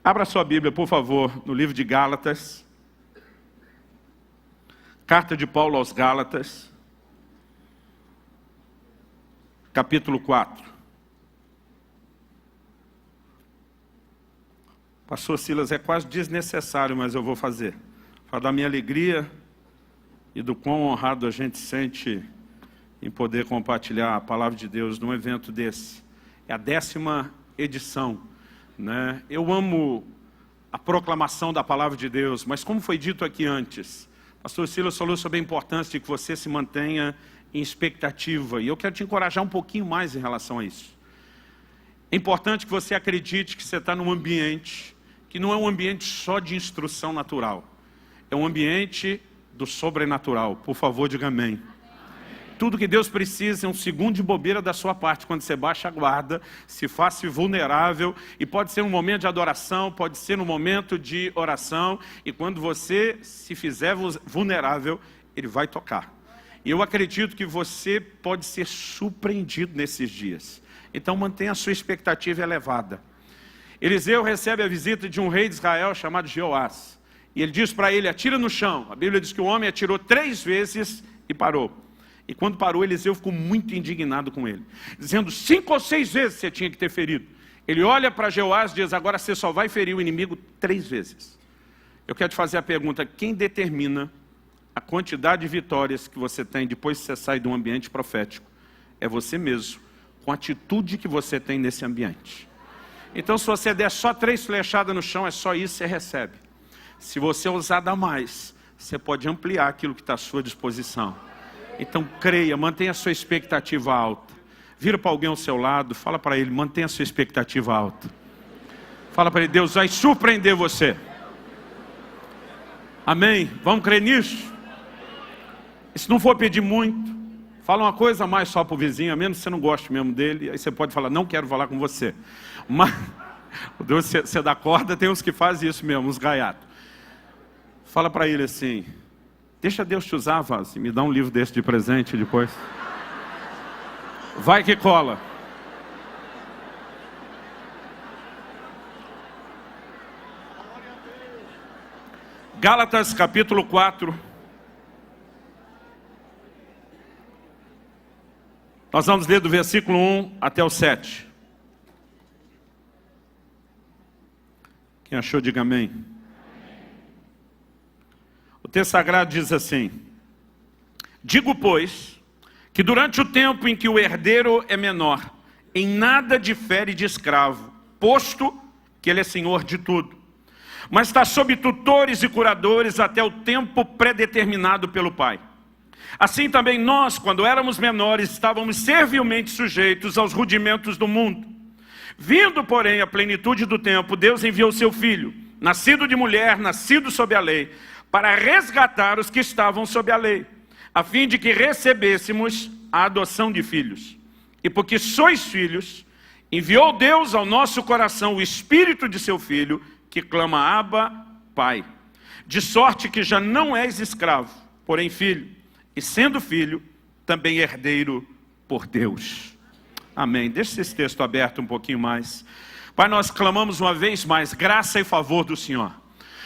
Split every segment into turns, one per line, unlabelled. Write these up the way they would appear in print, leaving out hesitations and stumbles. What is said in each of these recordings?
Abra sua Bíblia, por favor, no livro de Gálatas. Carta de Paulo aos Gálatas, capítulo 4. Pastor Silas, é quase desnecessário, mas eu vou fazer. Fala da minha alegria e do quão honrado a gente sente em poder compartilhar a palavra de Deus num evento desse. É a 10ª edição, né? Eu amo a proclamação da palavra de Deus, mas como foi dito aqui antes, Pastor Silas falou sobre a importância de que você se mantenha em expectativa, e eu quero te encorajar um pouquinho mais em relação a isso. É importante que você acredite que você está num ambiente que não é um ambiente só de instrução natural, é um ambiente do sobrenatural. Por favor, diga amém. Tudo que Deus precisa é um segundo de bobeira da sua parte, quando você baixa a guarda, se faça vulnerável, e pode ser um momento de adoração, pode ser um momento de oração, e quando você se fizer vulnerável, Ele vai tocar. E eu acredito que você pode ser surpreendido nesses dias. Então mantenha a sua expectativa elevada. Eliseu recebe a visita de um rei de Israel chamado Jeoás, e ele diz para ele: atira no chão. A Bíblia diz que o homem atirou 3 vezes e parou. E quando parou, Eliseu ficou muito indignado com ele, dizendo: 5 ou 6 vezes você tinha que ter ferido. Ele olha para Jeoás e diz: agora você só vai ferir o inimigo 3 vezes. Eu quero te fazer a pergunta: quem determina a quantidade de vitórias que você tem depois que você sai de um ambiente profético? É você mesmo, com a atitude que você tem nesse ambiente. Então, se você der só 3 flechadas no chão, é só isso que você recebe. Se você ousar dar mais, você pode ampliar aquilo que está à sua disposição. Então creia, mantenha a sua expectativa alta. Vira para alguém ao seu lado, fala para ele: mantenha a sua expectativa alta. Fala para ele: Deus vai surpreender você. Amém? Vamos crer nisso? E se não for pedir muito, fala uma coisa a mais só para o vizinho, a menos que você não goste mesmo dele. Aí você pode falar: não quero falar com você. Mas, Deus, você dá corda, tem uns que fazem isso mesmo, uns gaiatos. Fala para ele assim: deixa Deus te usar, Vaz, e me dá um livro desse de presente depois. Vai que cola. Gálatas capítulo 4. Nós vamos ler do versículo 1 até o 7. Quem achou, diga amém. O texto sagrado diz assim: digo, pois, que durante o tempo em que o herdeiro é menor, em nada difere de escravo, posto que ele é senhor de tudo, mas está sob tutores e curadores até o tempo predeterminado pelo Pai. Assim também nós, quando éramos menores, estávamos servilmente sujeitos aos rudimentos do mundo. Vindo, porém, a plenitude do tempo, Deus enviou seu Filho, nascido de mulher, nascido sob a lei, para resgatar os que estavam sob a lei, a fim de que recebêssemos a adoção de filhos. E porque sois filhos, enviou Deus ao nosso coração o Espírito de seu Filho, que clama: Abba, Pai. De sorte que já não és escravo, porém filho, e sendo filho, também herdeiro por Deus. Amém. Deixa esse texto aberto um pouquinho mais. Pai, nós clamamos uma vez mais graça e favor do Senhor.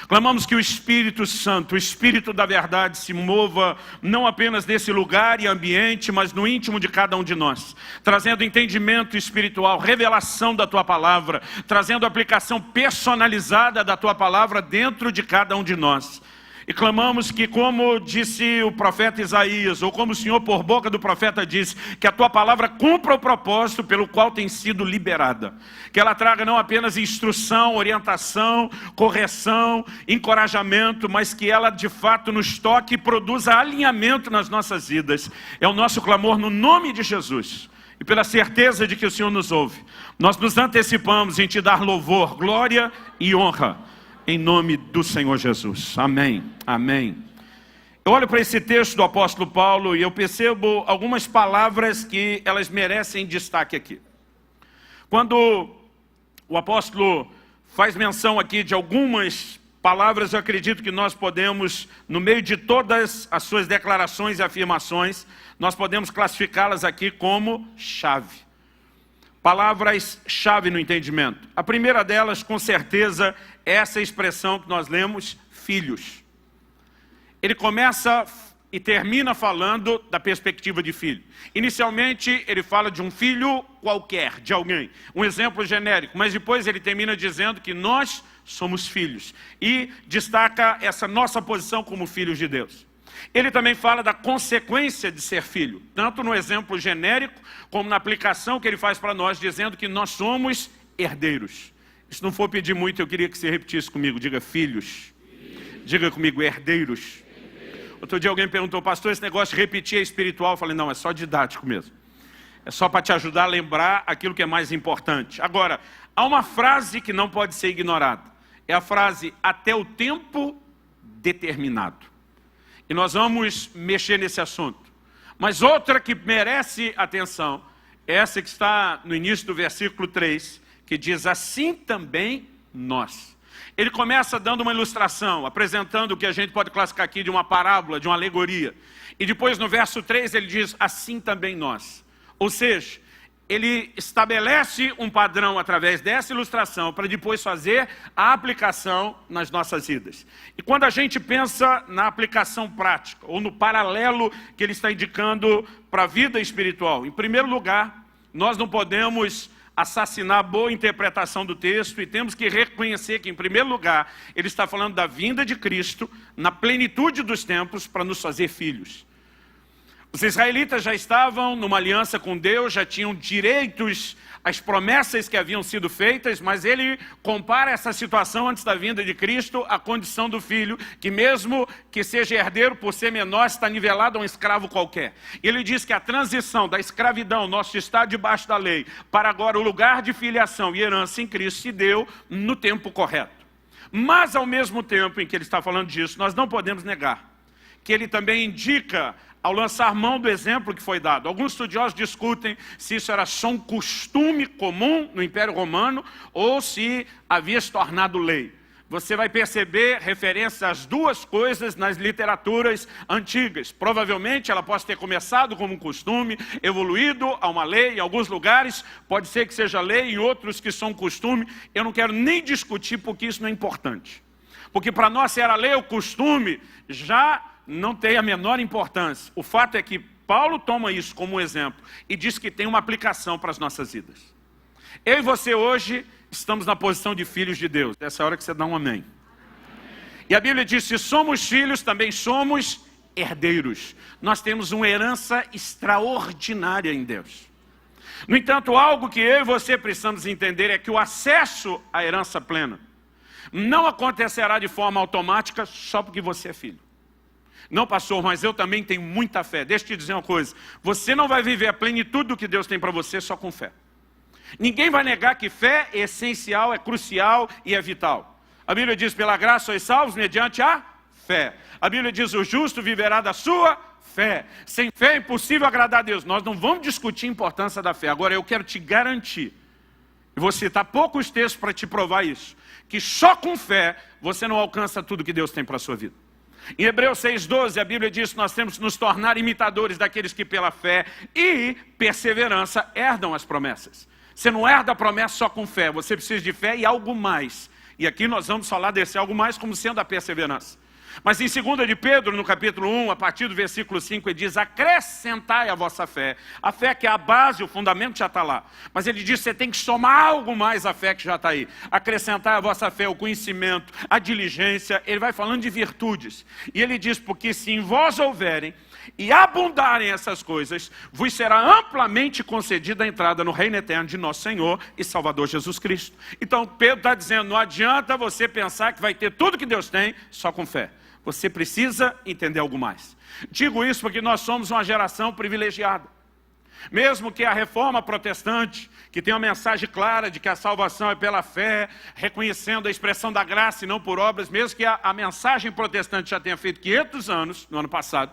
Clamamos que o Espírito Santo, o Espírito da verdade, se mova não apenas nesse lugar e ambiente, mas no íntimo de cada um de nós, trazendo entendimento espiritual, revelação da Tua Palavra, trazendo aplicação personalizada da Tua Palavra dentro de cada um de nós. E clamamos que, como disse o profeta Isaías, ou como o Senhor por boca do profeta disse, que a Tua Palavra cumpra o propósito pelo qual tem sido liberada. Que ela traga não apenas instrução, orientação, correção, encorajamento, mas que ela de fato nos toque e produza alinhamento nas nossas vidas. É o nosso clamor no nome de Jesus. E pela certeza de que o Senhor nos ouve, nós nos antecipamos em Te dar louvor, glória e honra. Em nome do Senhor Jesus. Amém. Amém. Eu olho para esse texto do apóstolo Paulo e eu percebo algumas palavras que elas merecem destaque aqui. Quando o apóstolo faz menção aqui de algumas palavras, eu acredito que nós podemos, no meio de todas as suas declarações e afirmações, nós podemos classificá-las aqui como chave. palavras-chave no entendimento. A primeira delas, com certeza, é essa expressão que nós lemos, filhos. Ele começa e termina falando da perspectiva de filho. Inicialmente, ele fala de um filho qualquer, de alguém. Um exemplo genérico, mas depois ele termina dizendo que nós somos filhos. E destaca essa nossa posição como filhos de Deus. Ele também fala da consequência de ser filho, tanto no exemplo genérico, como na aplicação que ele faz para nós, dizendo que nós somos herdeiros. Se não for pedir muito, eu queria que você repetisse comigo, diga filhos. Diga comigo, herdeiros. Outro dia alguém perguntou, pastor, esse negócio de repetir é espiritual? Eu falei, não, é só didático mesmo. É só para te ajudar a lembrar aquilo que é mais importante. Agora, há uma frase que não pode ser ignorada. É a frase, até o tempo determinado. E nós vamos mexer nesse assunto. Mas outra que merece atenção, é essa que está no início do versículo 3, que diz, assim também nós. Ele começa dando uma ilustração, apresentando o que a gente pode classificar aqui de uma parábola, de uma alegoria. E depois no verso 3 ele diz, assim também nós. Ou seja, ele estabelece um padrão através dessa ilustração para depois fazer a aplicação nas nossas vidas. E quando a gente pensa na aplicação prática, ou no paralelo que ele está indicando para a vida espiritual, em primeiro lugar, nós não podemos assassinar a boa interpretação do texto e temos que reconhecer que, em primeiro lugar, ele está falando da vinda de Cristo na plenitude dos tempos para nos fazer filhos. Os israelitas já estavam numa aliança com Deus, já tinham direitos às promessas que haviam sido feitas, mas ele compara essa situação antes da vinda de Cristo à condição do filho, que mesmo que seja herdeiro, por ser menor, está nivelado a um escravo qualquer. Ele diz que a transição da escravidão, nosso estado debaixo da lei, para agora o lugar de filiação e herança em Cristo se deu no tempo correto. Mas ao mesmo tempo em que ele está falando disso, nós não podemos negar que ele também indica, ao lançar mão do exemplo que foi dado. Alguns estudiosos discutem se isso era só um costume comum no Império Romano ou se havia se tornado lei. Você vai perceber referência às duas coisas nas literaturas antigas. Provavelmente ela pode ter começado como um costume, evoluído a uma lei. Em alguns lugares pode ser que seja lei, em outros que são costume. Eu não quero nem discutir porque isso não é importante. Porque para nós se era lei ou costume, já não tem a menor importância. O fato é que Paulo toma isso como um exemplo e diz que tem uma aplicação para as nossas vidas. Eu e você hoje estamos na posição de filhos de Deus. Essa é a hora que você dá um amém. E a Bíblia diz, se somos filhos, também somos herdeiros. Nós temos uma herança extraordinária em Deus. No entanto, algo que eu e você precisamos entender é que o acesso à herança plena não acontecerá de forma automática só porque você é filho. Não, pastor, mas eu também tenho muita fé. Deixa eu te dizer uma coisa. Você não vai viver a plenitude do que Deus tem para você só com fé. Ninguém vai negar que fé é essencial, é crucial e é vital. A Bíblia diz, pela graça sois salvos mediante a fé. A Bíblia diz, o justo viverá da sua fé. Sem fé é impossível agradar a Deus. Nós não vamos discutir a importância da fé. Agora eu quero te garantir, e vou citar poucos textos para te provar isso, que só com fé você não alcança tudo que Deus tem para a sua vida. Em Hebreus 6,12, a Bíblia diz que nós temos que nos tornar imitadores daqueles que pela fé e perseverança herdam as promessas. Você não herda a promessa só com fé, você precisa de fé e algo mais. E aqui nós vamos falar desse algo mais como sendo a perseverança. Mas em 2 de Pedro, no capítulo 1, a partir do versículo 5, ele diz, acrescentai a vossa fé. A fé que é a base, o fundamento já está lá. Mas ele diz, você tem que somar algo mais à fé que já está aí. Acrescentai a vossa fé, o conhecimento, a diligência. Ele vai falando de virtudes. E ele diz, porque se em vós houverem e abundarem essas coisas, vos será amplamente concedida a entrada no reino eterno de nosso Senhor e Salvador Jesus Cristo. Então Pedro está dizendo, não adianta você pensar que vai ter tudo que Deus tem só com fé. Você precisa entender algo mais. Digo isso porque nós somos uma geração privilegiada. Mesmo que a reforma protestante, que tem uma mensagem clara de que a salvação é pela fé, reconhecendo a expressão da graça e não por obras, mesmo que a mensagem protestante já tenha feito 500 anos, no ano passado,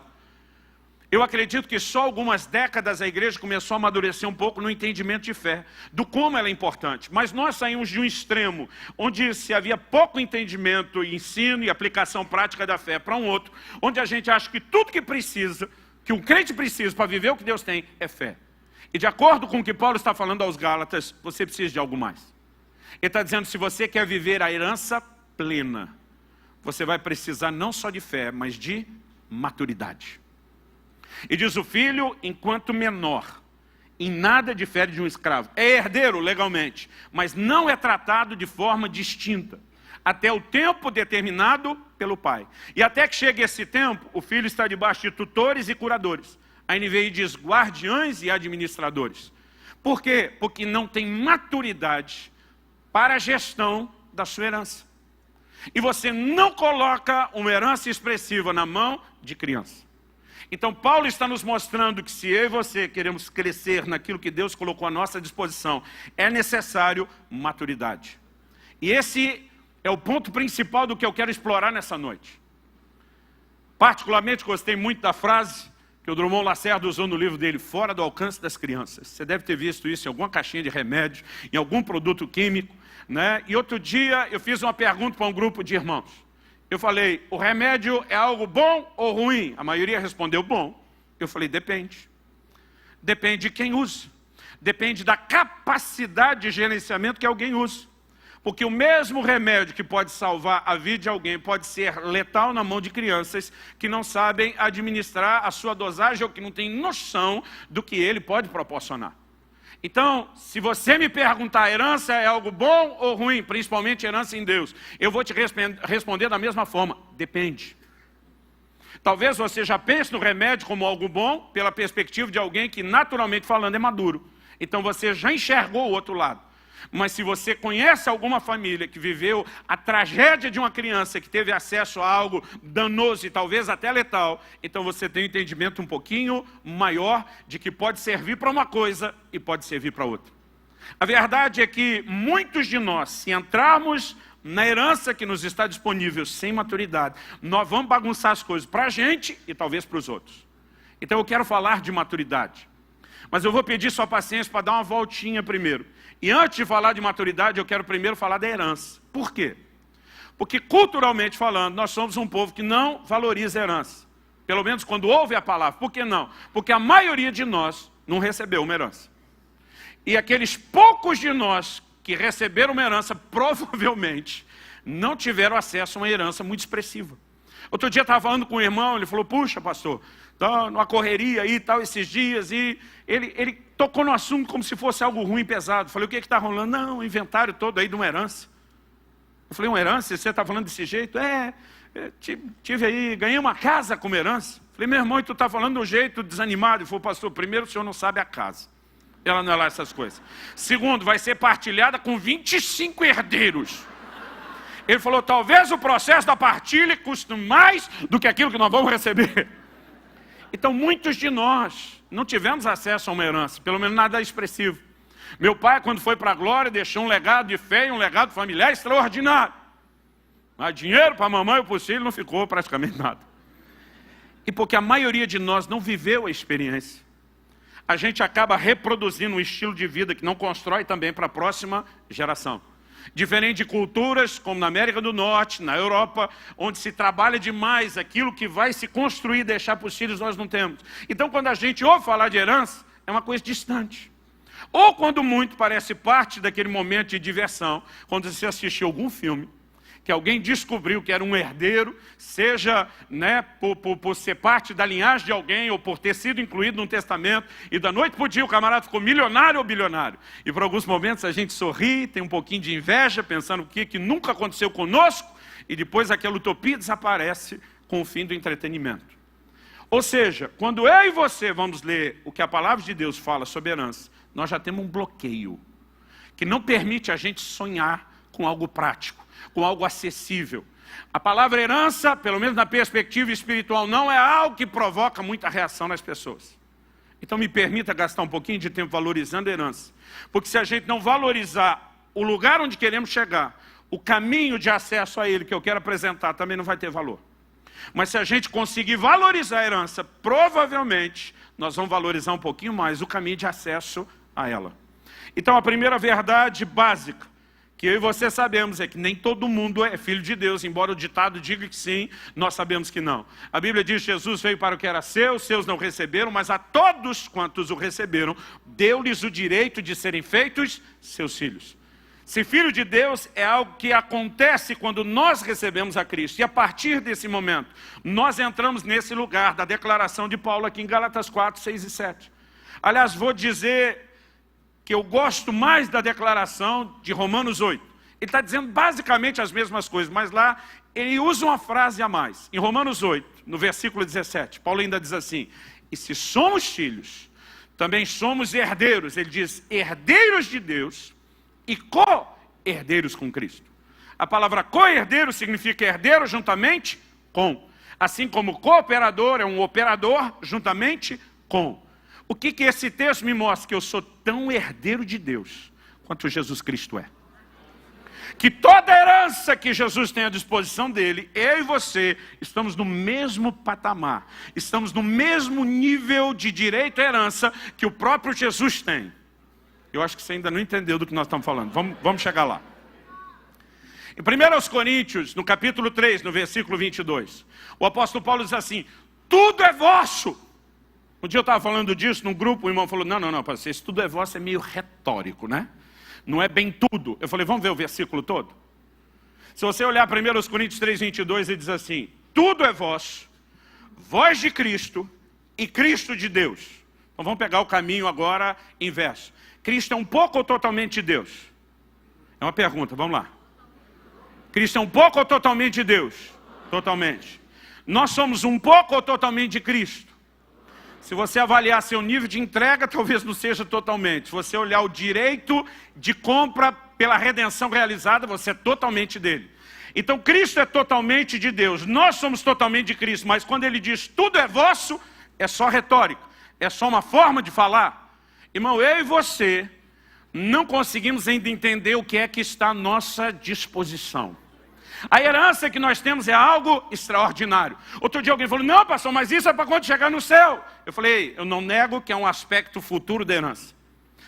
eu acredito que só algumas décadas a igreja começou a amadurecer um pouco no entendimento de fé, do como ela é importante. Mas nós saímos de um extremo, onde se havia pouco entendimento, ensino e aplicação prática da fé, para um outro, onde a gente acha que tudo que precisa, que um crente precisa para viver o que Deus tem, é fé. E de acordo com o que Paulo está falando aos Gálatas, você precisa de algo mais. Ele está dizendo, se você quer viver a herança plena, você vai precisar não só de fé, mas de maturidade. E diz o filho, enquanto menor, em nada difere de um escravo. É herdeiro legalmente, mas não é tratado de forma distinta, até o tempo determinado pelo pai. E até que chegue esse tempo, o filho está debaixo de tutores e curadores. A NVI diz guardiães e administradores. Por quê? Porque não tem maturidade para a gestão da sua herança. E você não coloca uma herança expressiva na mão de criança. Então Paulo está nos mostrando que se eu e você queremos crescer naquilo que Deus colocou à nossa disposição, é necessário maturidade. E esse é o ponto principal do que eu quero explorar nessa noite. Particularmente gostei muito da frase que o Drummond Lacerda usou no livro dele, Fora do Alcance das Crianças. Você deve ter visto isso em alguma caixinha de remédio, em algum produto químico, né? E outro dia eu fiz uma pergunta para um grupo de irmãos. Eu falei, o remédio é algo bom ou ruim? A maioria respondeu bom. Eu falei, depende. Depende de quem usa. Depende da capacidade de gerenciamento que alguém usa. Porque o mesmo remédio que pode salvar a vida de alguém pode ser letal na mão de crianças que não sabem administrar a sua dosagem ou que não têm noção do que ele pode proporcionar. Então, se você me perguntar, herança é algo bom ou ruim, principalmente herança em Deus, eu vou te responder da mesma forma, depende. Talvez você já pense no remédio como algo bom, pela perspectiva de alguém que, naturalmente falando, é maduro. Então você já enxergou o outro lado. Mas se você conhece alguma família que viveu a tragédia de uma criança que teve acesso a algo danoso e talvez até letal, então você tem um entendimento um pouquinho maior de que pode servir para uma coisa e pode servir para outra. A verdade é que muitos de nós, se entrarmos na herança que nos está disponível sem maturidade, nós vamos bagunçar as coisas para a gente e talvez para os outros. Então eu quero falar de maturidade. Mas eu vou pedir sua paciência para dar uma voltinha primeiro. E antes de falar de maturidade, eu quero primeiro falar da herança. Por quê? Porque culturalmente falando, nós somos um povo que não valoriza a herança. Pelo menos quando ouve a palavra. Por que não? Porque a maioria de nós não recebeu uma herança. E aqueles poucos de nós que receberam uma herança, provavelmente, não tiveram acesso a uma herança muito expressiva. Outro dia eu estava falando com um irmão, ele falou, puxa pastor, tá numa correria aí, tal, esses dias, e ele tocou no assunto como se fosse algo ruim, pesado. Eu falei, o que está rolando? Não, o inventário todo aí de uma herança. Eu falei, uma herança? Você está falando desse jeito? Tive aí, ganhei uma casa como herança. Eu falei, meu irmão, e tu está falando de um jeito desanimado? Ele falou, pastor, primeiro o senhor não sabe a casa. Ela não é lá essas coisas. Segundo, vai ser partilhada com 25 herdeiros. Ele falou, talvez o processo da partilha custe mais do que aquilo que nós vamos receber. Então, muitos de nós não tivemos acesso a uma herança, pelo menos nada expressivo. Meu pai, quando foi para a glória, deixou um legado de fé e um legado familiar extraordinário. Mas dinheiro para a mamãe e para o filho não ficou praticamente nada. E porque a maioria de nós não viveu a experiência, a gente acaba reproduzindo um estilo de vida que não constrói também para a próxima geração. Diferente de culturas como na América do Norte, na Europa, onde se trabalha demais aquilo que vai se construir e deixar para os filhos, nós não temos. Então, quando a gente ouve falar de herança, é uma coisa distante. Ou quando muito parece parte daquele momento de diversão, quando você assistiu algum filme, que alguém descobriu que era um herdeiro, seja por ser parte da linhagem de alguém, ou por ter sido incluído num testamento, e da noite para o dia o camarada ficou milionário ou bilionário. E por alguns momentos a gente sorri, tem um pouquinho de inveja, pensando o que nunca aconteceu conosco, e depois aquela utopia desaparece com o fim do entretenimento. Ou seja, quando eu e você vamos ler o que a palavra de Deus fala sobre herança, nós já temos um bloqueio, que não permite a gente sonhar com algo prático, com algo acessível. A palavra herança, pelo menos na perspectiva espiritual, não é algo que provoca muita reação nas pessoas. Então me permita gastar um pouquinho de tempo valorizando a herança. Porque se a gente não valorizar o lugar onde queremos chegar, o caminho de acesso a ele que eu quero apresentar também não vai ter valor. Mas se a gente conseguir valorizar a herança, provavelmente nós vamos valorizar um pouquinho mais o caminho de acesso a ela. Então a primeira verdade básica que eu e você sabemos é que nem todo mundo é filho de Deus, embora o ditado diga que sim, nós sabemos que não. A Bíblia diz que Jesus veio para o que era seu, seus não receberam, mas a todos quantos o receberam, deu-lhes o direito de serem feitos seus filhos. Ser filho de Deus é algo que acontece quando nós recebemos a Cristo. E a partir desse momento, nós entramos nesse lugar da declaração de Paulo aqui em Gálatas 4, 6 e 7. Aliás, vou dizer que eu gosto mais da declaração de Romanos 8. Ele está dizendo basicamente as mesmas coisas, mas lá ele usa uma frase a mais. Em Romanos 8, no versículo 17, Paulo ainda diz assim: e se somos filhos, também somos herdeiros. Ele diz, herdeiros de Deus e co-herdeiros com Cristo. A palavra co-herdeiro significa herdeiro juntamente com. Assim como cooperador é um operador juntamente com. O que esse texto me mostra? Que eu sou tão herdeiro de Deus quanto Jesus Cristo é. Que toda herança que Jesus tem à disposição dele, eu e você, estamos no mesmo patamar. Estamos no mesmo nível de direito à herança que o próprio Jesus tem. Eu acho que você ainda não entendeu do que nós estamos falando. Vamos chegar lá. Em 1 Coríntios, no capítulo 3, no versículo 22, o apóstolo Paulo diz assim: tudo é vosso. Um dia eu estava falando disso num grupo, o irmão falou, não, pastor, isso tudo é vosso é meio retórico, né? Não é bem tudo. Eu falei, vamos ver o versículo todo? Se você olhar 1 Coríntios 3, 22, ele diz assim: tudo é vosso, vós de Cristo e Cristo de Deus. Então vamos pegar o caminho agora inverso. Cristo é um pouco ou totalmente Deus? É uma pergunta, vamos lá. Cristo é um pouco ou totalmente Deus? Totalmente. Nós somos um pouco ou totalmente de Cristo? Se você avaliar seu nível de entrega, talvez não seja totalmente. Se você olhar o direito de compra pela redenção realizada, você é totalmente dele. Então Cristo é totalmente de Deus. Nós somos totalmente de Cristo. Mas quando ele diz tudo é vosso, é só retórica. É só uma forma de falar. Irmão, eu e você não conseguimos ainda entender o que é que está à nossa disposição. A herança que nós temos é algo extraordinário. Outro dia alguém falou, não pastor, mas isso é para quando chegar no céu. Eu falei, eu não nego que é um aspecto futuro da herança.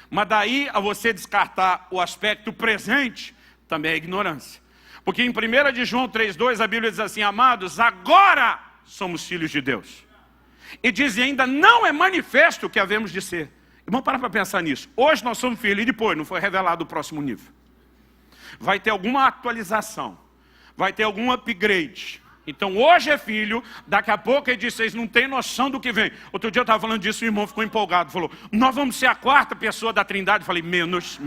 Mas daí a você descartar o aspecto presente, também é ignorância. Porque em 1 de João 3,2 a Bíblia diz assim, amados, agora somos filhos de Deus. E diz, e ainda não é manifesto o que havemos de ser. Irmão, para pensar nisso. Hoje nós somos filhos e depois não foi revelado o próximo nível. Vai ter alguma atualização. Vai ter algum upgrade. Então hoje é filho, daqui a pouco ele diz, vocês não têm noção do que vem. Outro dia eu estava falando disso e o irmão ficou empolgado. Falou, nós vamos ser a quarta pessoa da Trindade. Eu falei, menos.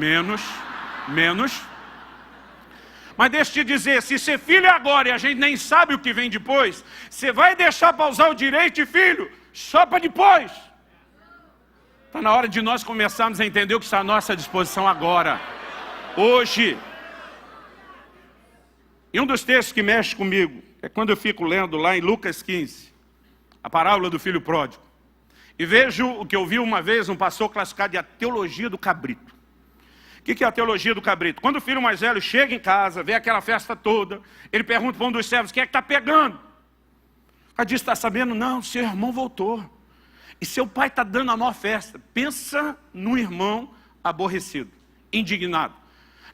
Mas deixa eu te dizer, se ser filho é agora e a gente nem sabe o que vem depois, você vai deixar para usar o direito de filho só para depois. Está na hora de nós começarmos a entender o que está à nossa disposição agora. Hoje. E um dos textos que mexe comigo é quando eu fico lendo lá em Lucas 15, a parábola do filho pródigo. E vejo o que eu vi uma vez um pastor classificar de a teologia do cabrito. O que é a teologia do cabrito? Quando o filho mais velho chega em casa, vê aquela festa toda, ele pergunta para um dos servos, quem é que está pegando? O cara diz, está sabendo? Não, seu irmão voltou. E seu pai está dando a maior festa. Pensa no irmão aborrecido, indignado.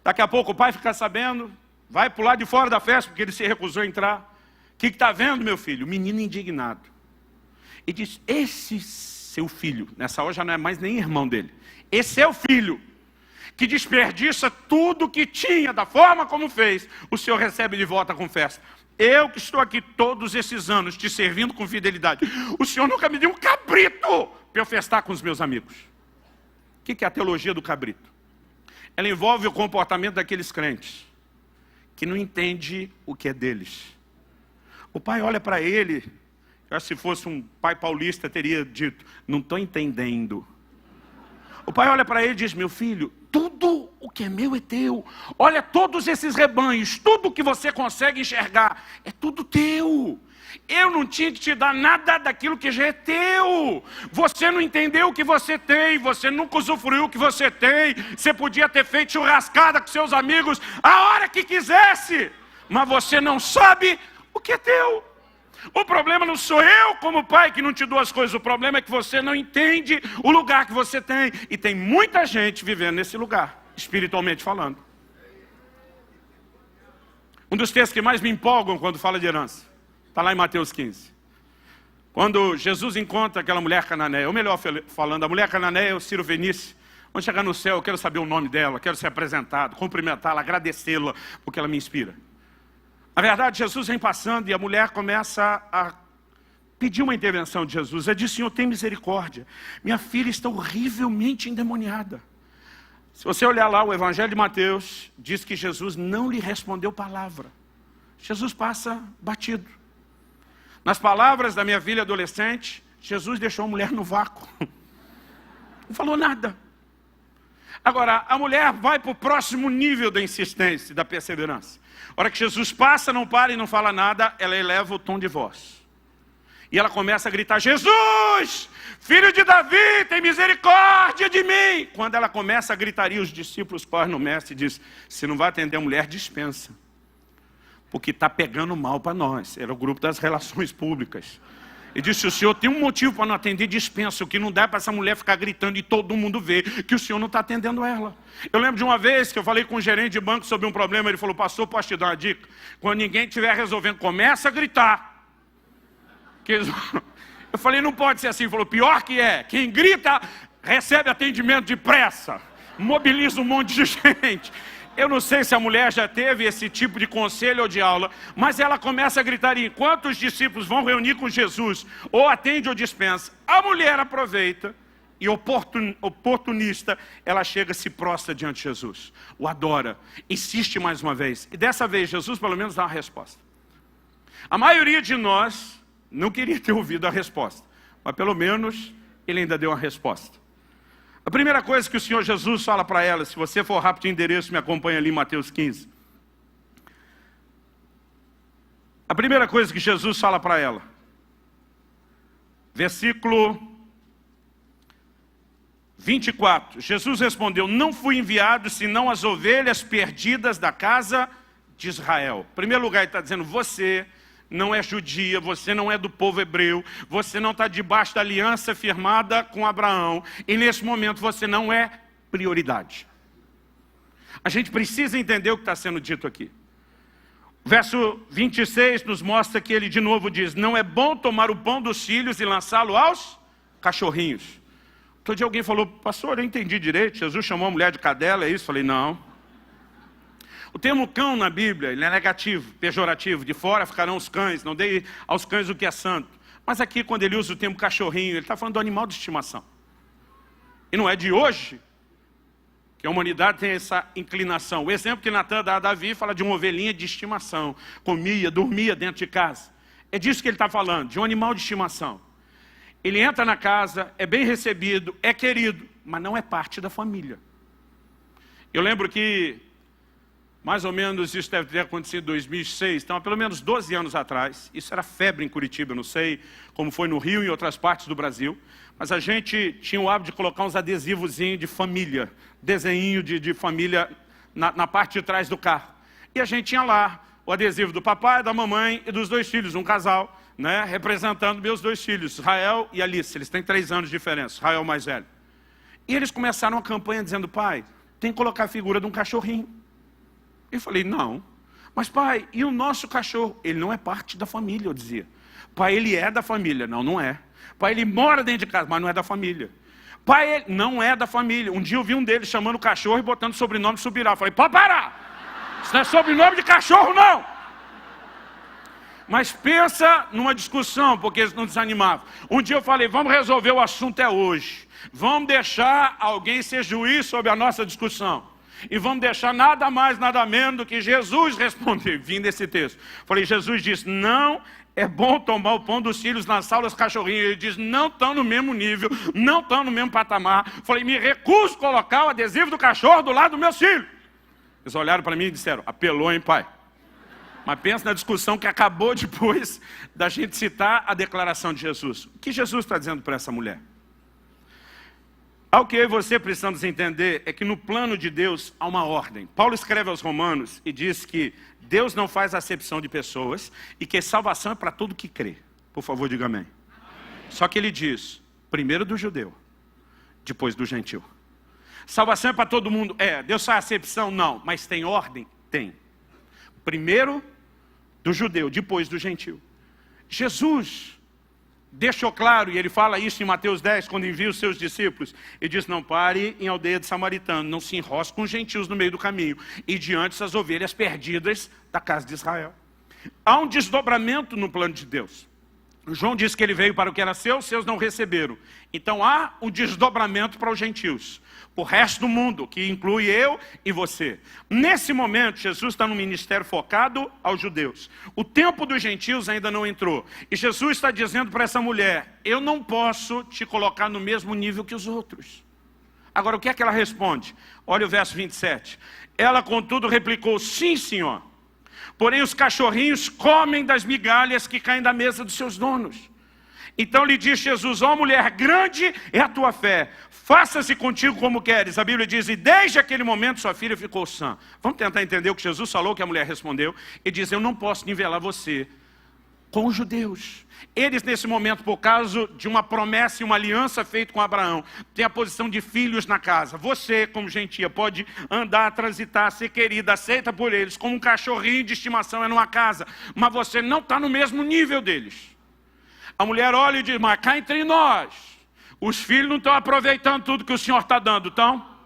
Daqui a pouco o pai fica sabendo, vai para o lado de fora da festa, porque ele se recusou a entrar. O que está vendo, meu filho? O menino indignado. E diz, esse seu filho, nessa hora já não é mais nem irmão dele. Esse é o filho que desperdiça tudo que tinha, da forma como fez, o Senhor recebe de volta com festa. Eu que estou aqui todos esses anos, te servindo com fidelidade, o Senhor nunca me deu um cabrito para eu festar com os meus amigos. O que é a teologia do cabrito? Ela envolve o comportamento daqueles crentes que não entende o que é deles. O pai olha para ele, se fosse um pai paulista teria dito, não estou entendendo. O pai olha para ele e diz, meu filho, tudo o que é meu é teu. Olha todos esses rebanhos, tudo que você consegue enxergar, é tudo teu. Eu não tinha que te dar nada daquilo que já é teu. Você não entendeu o que você tem, você nunca usufruiu o que você tem. Você podia ter feito churrascada com seus amigos a hora que quisesse, mas você não sabe o que é teu. O problema não sou eu como pai que não te dou as coisas, o problema é que você não entende o lugar que você tem. E tem muita gente vivendo nesse lugar, espiritualmente falando. Um dos textos que mais me empolgam quando fala de herança, está lá em Mateus 15. Quando Jesus encontra aquela mulher cananeia, ou melhor falando, a mulher cananeia, o Ciro Venice, quando chegar no céu, eu quero saber o nome dela, quero ser apresentado, cumprimentá-la, agradecê-la, porque ela me inspira. Na verdade, Jesus vem passando e a mulher começa a pedir uma intervenção de Jesus. Ela diz: Senhor, tem misericórdia, minha filha está horrivelmente endemoniada. Se você olhar lá o Evangelho de Mateus, diz que Jesus não lhe respondeu palavra. Jesus passa batido. Nas palavras da minha filha adolescente, Jesus deixou a mulher no vácuo. Não falou nada. Agora, a mulher vai para o próximo nível da insistência, da perseverança. A hora que Jesus passa, não para e não fala nada, ela eleva o tom de voz. E ela começa a gritar: Jesus, filho de Davi, tem misericórdia de mim. Quando ela começa a gritaria, os discípulos correm no mestre e dizem: se não vai atender a mulher, dispensa. Porque está pegando mal para nós. Era o grupo das relações públicas. E disse: o senhor tem um motivo para não atender, dispensa. O que não dá é para essa mulher ficar gritando e todo mundo ver que o senhor não está atendendo ela. Eu lembro de uma vez que eu falei com um gerente de banco sobre um problema. Ele falou: pastor, posso te dar uma dica? Quando ninguém estiver resolvendo, começa a gritar. Eu falei: não pode ser assim. Ele falou: pior que é, quem grita recebe atendimento depressa, mobiliza um monte de gente. Eu não sei se a mulher já teve esse tipo de conselho ou de aula, mas ela começa a gritar, e enquanto os discípulos vão reunir com Jesus, ou atende ou dispensa, a mulher aproveita e oportunista, ela chega e se prostra diante de Jesus, o adora, insiste mais uma vez, e dessa vez Jesus pelo menos dá uma resposta. A maioria de nós não queria ter ouvido a resposta, mas pelo menos ele ainda deu uma resposta. A primeira coisa que o Senhor Jesus fala para ela, se você for rápido de endereço, me acompanha ali em Mateus 15. A primeira coisa que Jesus fala para ela, versículo 24. Jesus respondeu: não fui enviado senão as ovelhas perdidas da casa de Israel. Em primeiro lugar, ele está dizendo: você não é judia, você não é do povo hebreu, você não está debaixo da aliança firmada com Abraão, e nesse momento você não é prioridade. A gente precisa entender o que está sendo dito aqui. O verso 26 nos mostra que ele de novo diz: não é bom tomar o pão dos filhos e lançá-lo aos cachorrinhos. Outro dia alguém falou: pastor, eu entendi direito, Jesus chamou a mulher de cadela, é isso? Eu falei: não. O termo cão na Bíblia, ele é negativo, pejorativo. De fora ficarão os cães, não dei aos cães o que é santo. Mas aqui, quando ele usa o termo cachorrinho, ele está falando do animal de estimação. E não é de hoje que a humanidade tem essa inclinação. O exemplo que Natan dá a Davi fala de uma ovelhinha de estimação. Comia, dormia dentro de casa. É disso que ele está falando, de um animal de estimação. Ele entra na casa, é bem recebido, é querido, mas não é parte da família. Eu lembro que mais ou menos isso deve ter acontecido em 2006, então há pelo menos 12 anos atrás. Isso era febre em Curitiba, eu não sei como foi no Rio e em outras partes do Brasil. Mas a gente tinha o hábito de colocar uns adesivozinhos de família, desenho de família na parte de trás do carro. E a gente tinha lá o adesivo do papai, da mamãe e dos 2 filhos, um casal, né, representando meus 2 filhos, Israel e Alice. Eles têm 3 anos de diferença, Israel mais velho. E eles começaram uma campanha dizendo: pai, tem que colocar a figura de um cachorrinho. Eu falei: não, mas pai, e o nosso cachorro? Ele não é parte da família, eu dizia. Pai, ele é da família. Não, não é. Pai, ele mora dentro de casa, mas não é da família. Pai, ele não é da família. Um dia eu vi um deles chamando o cachorro e botando o sobrenome Subirá. Eu falei: pode parar, isso não é sobrenome de cachorro, não. Mas pensa numa discussão, porque eles não desanimavam. Um dia eu falei: vamos resolver o assunto hoje. Vamos deixar alguém ser juiz sobre a nossa discussão. E vamos deixar nada mais, nada menos do que Jesus responder. Vim desse texto. Falei: Jesus disse: não é bom tomar o pão dos filhos, lançá-los aos cachorrinhos. Ele diz: não estão no mesmo nível, não estão no mesmo patamar. Falei: me recuso a colocar o adesivo do cachorro do lado do meu filho. Eles olharam para mim e disseram: apelou, hein, pai? Mas pensa na discussão que acabou depois da gente citar a declaração de Jesus. O que Jesus está dizendo para essa mulher? Ao que eu e você precisamos entender é que no plano de Deus há uma ordem. Paulo escreve aos Romanos e diz que Deus não faz acepção de pessoas e que salvação é para todo que crê. Por favor, diga amém. Só que ele diz: primeiro do judeu, depois do gentil. Salvação é para todo mundo. Deus faz acepção? Não. Mas tem ordem? Tem. Primeiro do judeu, depois do gentil. Jesus deixou claro, e ele fala isso em Mateus 10, quando envia os seus discípulos, e diz, não pare em aldeia de samaritano, não se enrosque com gentios no meio do caminho, e diante das ovelhas perdidas da casa de Israel. Há um desdobramento no plano de Deus. João diz que ele veio para o que era seu, os seus não receberam. Então há um desdobramento para os gentios, o resto do mundo, que inclui eu e você. Nesse momento, Jesus está no ministério focado aos judeus. O tempo dos gentios ainda não entrou. E Jesus está dizendo para essa mulher, eu não posso te colocar no mesmo nível que os outros. Agora, o que é que ela responde? Olha o verso 27. Ela, contudo, replicou, sim, Senhor. Porém, os cachorrinhos comem das migalhas que caem da mesa dos seus donos. Então lhe diz Jesus, ó mulher, grande é a tua fé. Faça-se contigo como queres. A Bíblia diz, e desde aquele momento sua filha ficou sã. Vamos tentar entender o que Jesus falou, que a mulher respondeu. E diz, eu não posso nivelar você com os judeus. Eles, nesse momento, por causa de uma promessa e uma aliança feita com Abraão, têm a posição de filhos na casa. Você, como gentia, pode andar, transitar, ser querida, aceita por eles, como um cachorrinho de estimação é numa casa. Mas você não está no mesmo nível deles. A mulher olha e diz, mas cá entre nós, os filhos não estão aproveitando tudo que o Senhor está dando, estão?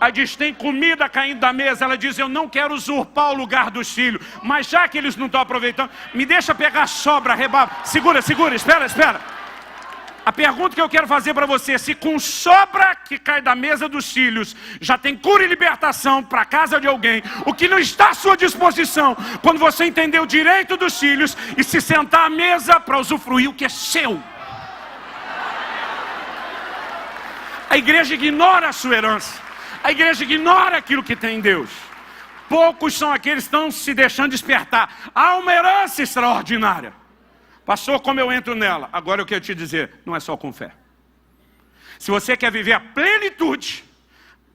Ela diz, tem comida caindo da mesa. Ela diz, eu não quero usurpar o lugar dos filhos. Mas já que eles não estão aproveitando, me deixa pegar a sobra, rebaba. Segura, espera. A pergunta que eu quero fazer para você, se com sobra que cai da mesa dos filhos, já tem cura e libertação para a casa de alguém, o que não está à sua disposição, quando você entender o direito dos filhos e se sentar à mesa para usufruir o que é seu. A igreja ignora a sua herança. A igreja ignora aquilo que tem em Deus. Poucos são aqueles que estão se deixando despertar. Há uma herança extraordinária. Pastor, como eu entro nela? Agora eu quero te dizer, não é só com fé. Se você quer viver a plenitude,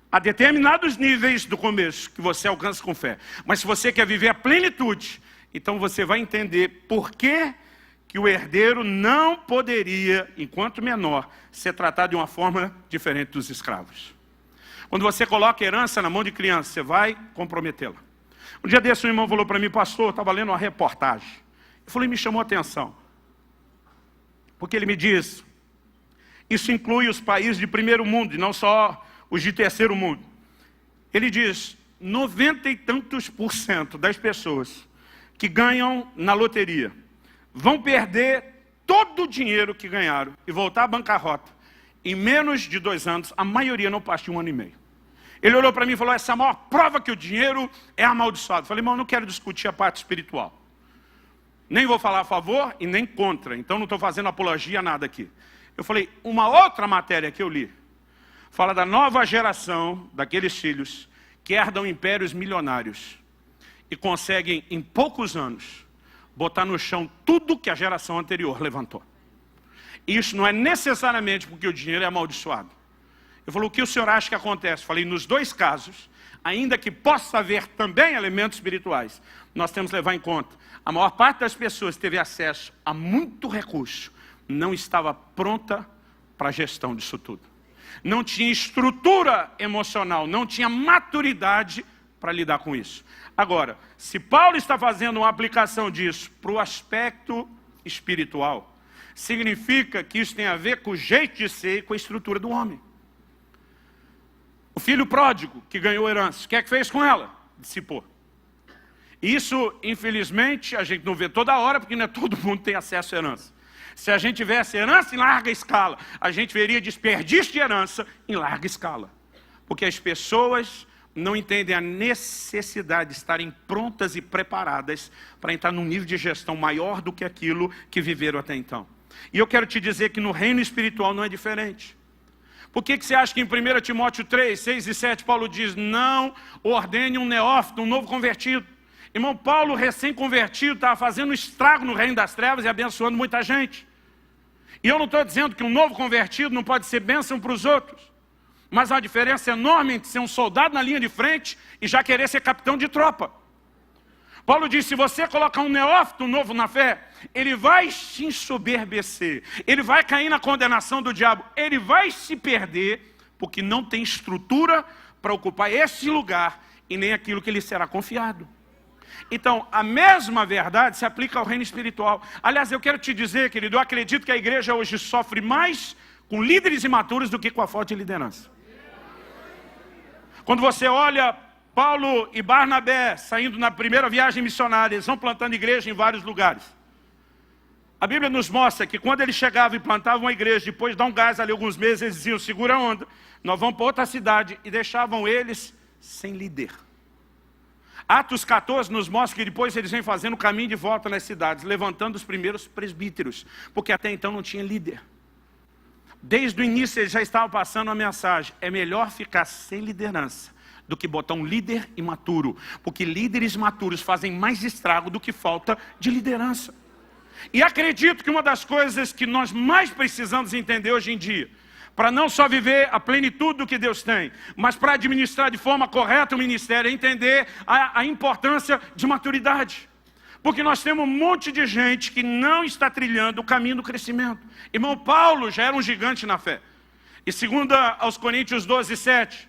a determinados níveis do começo, que você alcança com fé. Mas se você quer viver a plenitude, então você vai entender por que o herdeiro não poderia, enquanto menor, ser tratado de uma forma diferente dos escravos. Quando você coloca herança na mão de criança, você vai comprometê-la. Um dia desse, um irmão falou para mim, pastor, eu estava lendo uma reportagem. Eu falei, me chamou a atenção. Porque ele me diz, isso inclui os países de primeiro mundo, e não só os de terceiro mundo. Ele diz, 90 e tantos % das pessoas que ganham na loteria vão perder todo o dinheiro que ganharam e voltar à bancarrota. Em menos de 2 anos, a maioria não passa de 1 ano e meio. Ele olhou para mim e falou, essa é a maior prova que o dinheiro é amaldiçoado. Eu falei, irmão, eu não quero discutir a parte espiritual. Nem vou falar a favor e nem contra. Então não estou fazendo apologia a nada aqui. Eu falei, uma outra matéria que eu li, fala da nova geração daqueles filhos que herdam impérios milionários e conseguem, em poucos anos, botar no chão tudo que a geração anterior levantou. Isso não é necessariamente porque o dinheiro é amaldiçoado. Eu falei, o que o senhor acha que acontece? Eu falei, nos 2 casos, ainda que possa haver também elementos espirituais, nós temos que levar em conta. A maior parte das pessoas que teve acesso a muito recurso, não estava pronta para a gestão disso tudo. Não tinha estrutura emocional, não tinha maturidade para lidar com isso. Agora, se Paulo está fazendo uma aplicação disso para o aspecto espiritual, significa que isso tem a ver com o jeito de ser e com a estrutura do homem. O filho pródigo que ganhou herança, o que é que fez com ela? Dissipou. Isso, infelizmente, a gente não vê toda hora, porque não é todo mundo que tem acesso à herança. Se a gente tivesse herança em larga escala, a gente veria desperdício de herança em larga escala. Porque as pessoas não entendem a necessidade de estarem prontas e preparadas para entrar num nível de gestão maior do que aquilo que viveram até então. E eu quero te dizer que no reino espiritual não é diferente. Por que você acha que em 1 Timóteo 3, 6 e 7, Paulo diz, não ordene um neófito, um novo convertido. Irmão, Paulo, recém-convertido, estava fazendo estrago no reino das trevas e abençoando muita gente. E eu não estou dizendo que um novo convertido não pode ser bênção para os outros. Mas há uma diferença enorme entre ser um soldado na linha de frente e já querer ser capitão de tropa. Paulo diz, se você colocar um neófito novo na fé, ele vai se ensoberbecer, ele vai cair na condenação do diabo, ele vai se perder, porque não tem estrutura para ocupar esse lugar e nem aquilo que lhe será confiado. Então, a mesma verdade se aplica ao reino espiritual. Aliás, eu quero te dizer, querido, eu acredito que a igreja hoje sofre mais com líderes imaturos do que com a falta de liderança. Quando você olha Paulo e Barnabé saindo na primeira viagem missionária, eles vão plantando igreja em vários lugares. A Bíblia nos mostra que quando eles chegavam e plantavam uma igreja, depois de dar um gás ali alguns meses, eles diziam, segura a onda, nós vamos para outra cidade, e deixavam eles sem líder. Atos 14 nos mostra que depois eles vêm fazendo o caminho de volta nas cidades, levantando os primeiros presbíteros, porque até então não tinha líder. Desde o início eles já estavam passando a mensagem, é melhor ficar sem liderança do que botar um líder imaturo, porque líderes maturos fazem mais estrago do que falta de liderança. E acredito que uma das coisas que nós mais precisamos entender hoje em dia, para não só viver a plenitude do que Deus tem, mas para administrar de forma correta o ministério, é entender a importância de maturidade. Porque nós temos um monte de gente que não está trilhando o caminho do crescimento. Irmão, Paulo já era um gigante na fé. E segundo aos Coríntios 12:7,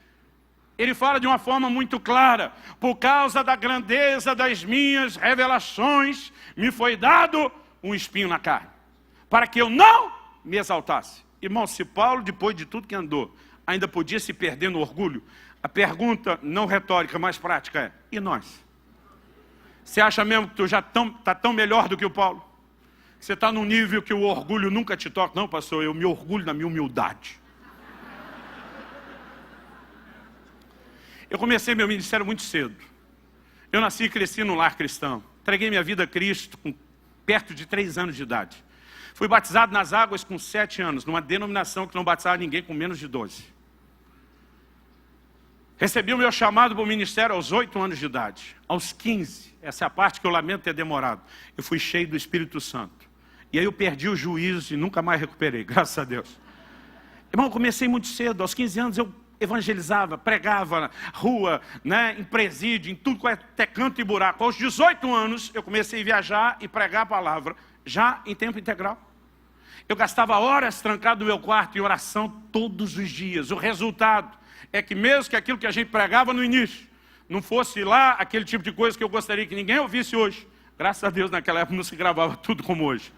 ele fala de uma forma muito clara, por causa da grandeza das minhas revelações, me foi dado um espinho na carne, para que eu não me exaltasse. Irmão, se Paulo, depois de tudo que andou, ainda podia se perder no orgulho, a pergunta não retórica, mas prática é, e nós? Você acha mesmo que tu já está tão melhor do que o Paulo? Você está num nível que o orgulho nunca te toca? Não, pastor, eu me orgulho da minha humildade. Eu comecei meu ministério muito cedo. Eu nasci e cresci num lar cristão. Entreguei minha vida a Cristo com perto de 3 anos de idade. Fui batizado nas águas com 7 anos, numa denominação que não batizava ninguém com menos de 12. Recebi o meu chamado para o ministério aos 8 anos de idade. Aos 15, essa é a parte que eu lamento ter demorado, eu fui cheio do Espírito Santo. E aí eu perdi o juízo e nunca mais recuperei, graças a Deus. Irmão, eu comecei muito cedo, aos 15 anos eu evangelizava, pregava na rua, em presídio, em tudo até canto e buraco. Aos 18 anos eu comecei a viajar e pregar a palavra, já em tempo integral. Eu gastava horas trancado no meu quarto em oração todos os dias. O resultado é que mesmo que aquilo que a gente pregava no início não fosse lá aquele tipo de coisa que eu gostaria que ninguém ouvisse hoje, graças a Deus naquela época não se gravava tudo como hoje.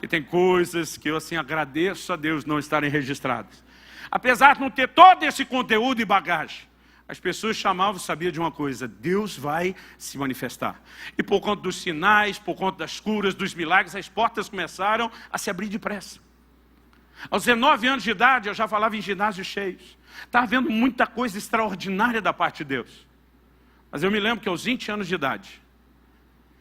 E tem coisas que eu assim agradeço a Deus não estarem registradas. Apesar de não ter todo esse conteúdo e bagagem, as pessoas chamavam, sabia de uma coisa, Deus vai se manifestar. E por conta dos sinais, por conta das curas, dos milagres, as portas começaram a se abrir depressa. Aos 19 anos de idade, eu já falava em ginásios cheios. Estava vendo muita coisa extraordinária da parte de Deus. Mas eu me lembro que aos 20 anos de idade,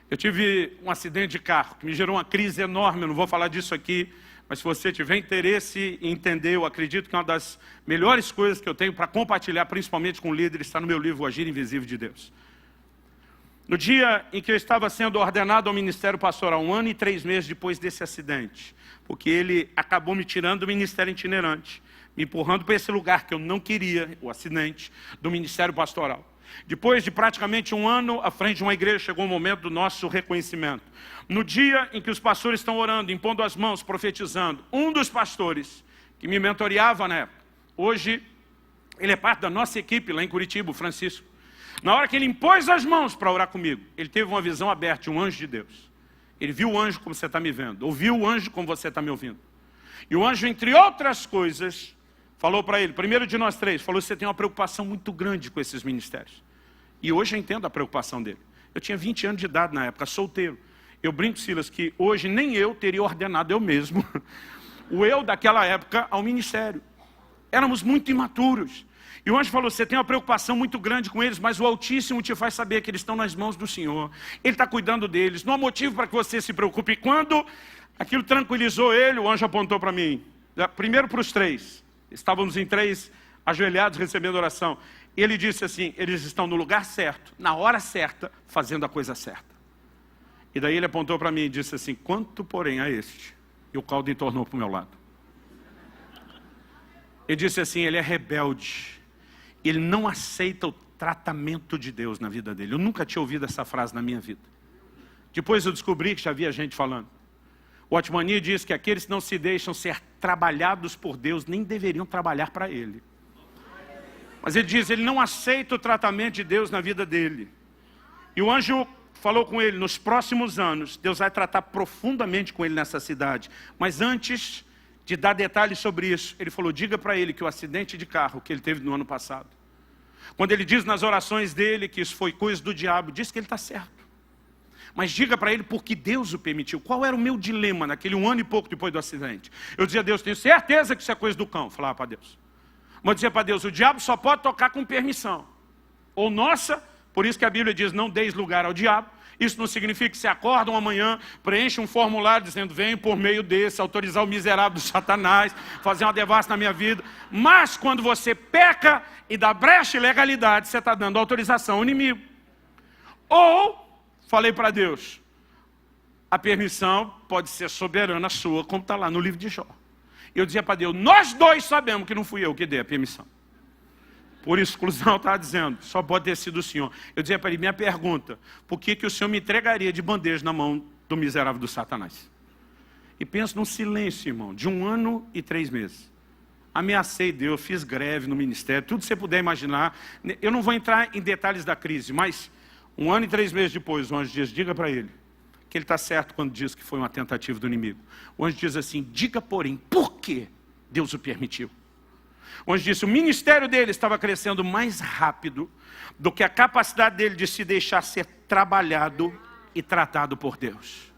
eu tive um acidente de carro, que me gerou uma crise enorme, eu não vou falar disso aqui, mas se você tiver interesse em entender, eu acredito que uma das melhores coisas que eu tenho para compartilhar, principalmente com líderes, está no meu livro, O Agir Invisível de Deus. No dia em que eu estava sendo ordenado ao ministério pastoral, 1 ano e 3 meses depois desse acidente, porque ele acabou me tirando do ministério itinerante, me empurrando para esse lugar que eu não queria, o acidente do ministério pastoral. Depois de praticamente 1 ano à frente de uma igreja, chegou o momento do nosso reconhecimento. No dia em que os pastores estão orando, impondo as mãos, profetizando, um dos pastores que me mentoreava na época, hoje ele é parte da nossa equipe lá em Curitiba, o Francisco. Na hora que ele impôs as mãos para orar comigo, ele teve uma visão aberta de um anjo de Deus. Ele viu o anjo como você está me vendo, ouviu o anjo como você está me ouvindo. E o anjo, entre outras coisas, falou para ele, primeiro de nós 3, falou, você tem uma preocupação muito grande com esses ministérios. E hoje eu entendo a preocupação dele. Eu tinha 20 anos de idade na época, solteiro. Eu brinco, Silas, que hoje nem eu teria ordenado eu mesmo, o eu daquela época, ao ministério. Éramos muito imaturos. E o anjo falou, você tem uma preocupação muito grande com eles, mas o Altíssimo te faz saber que eles estão nas mãos do Senhor. Ele está cuidando deles, não há motivo para que você se preocupe. E quando aquilo tranquilizou ele, o anjo apontou para mim. Primeiro para os 3. Estávamos em 3 ajoelhados recebendo oração. Ele disse assim, eles estão no lugar certo, na hora certa, fazendo a coisa certa. E daí ele apontou para mim e disse assim, quanto porém a este? E o caldo entornou para o meu lado. Ele disse assim, ele é rebelde. Ele não aceita o tratamento de Deus na vida dele. Eu nunca tinha ouvido essa frase na minha vida. Depois eu descobri que já havia gente falando. O Otmani diz que aqueles que não se deixam ser trabalhados por Deus nem deveriam trabalhar para Ele. Mas ele diz, ele não aceita o tratamento de Deus na vida dele. E o anjo falou com ele, nos próximos anos, Deus vai tratar profundamente com ele nessa cidade. Mas antes de dar detalhes sobre isso, ele falou, diga para ele que o acidente de carro que ele teve no ano passado, quando ele diz nas orações dele que isso foi coisa do diabo, diz que ele está certo. Mas diga para ele porque Deus o permitiu. Qual era o meu dilema naquele 1 ano e pouco depois do acidente? Eu dizia a Deus, tenho certeza que isso é coisa do cão. Eu falava para Deus. Mas eu dizia para Deus, o diabo só pode tocar com permissão. Ou nossa, por isso que a Bíblia diz, não deis lugar ao diabo. Isso não significa que se acordam amanhã, preenche um formulário dizendo, venho por meio desse, autorizar o miserável do Satanás, fazer uma devassa na minha vida. Mas quando você peca e dá brecha e legalidade, você está dando autorização ao inimigo. Ou, falei para Deus, a permissão pode ser soberana sua, como está lá no livro de Jó. Eu dizia para Deus, nós dois sabemos que não fui eu que dei a permissão. Por exclusão, estava dizendo, só pode ter sido o Senhor. Eu dizia para ele, minha pergunta, por que o Senhor me entregaria de bandeja na mão do miserável do Satanás? E penso num silêncio, irmão, de 1 ano e 3 meses. Ameacei Deus, fiz greve no ministério, tudo que você puder imaginar. Eu não vou entrar em detalhes da crise, mas 1 ano e 3 meses depois, o anjo diz, diga para ele que ele está certo quando diz que foi uma tentativa do inimigo. O anjo diz assim, diga porém, por que Deus o permitiu? O anjo disse, o ministério dele estava crescendo mais rápido do que a capacidade dele de se deixar ser trabalhado e tratado por Deus.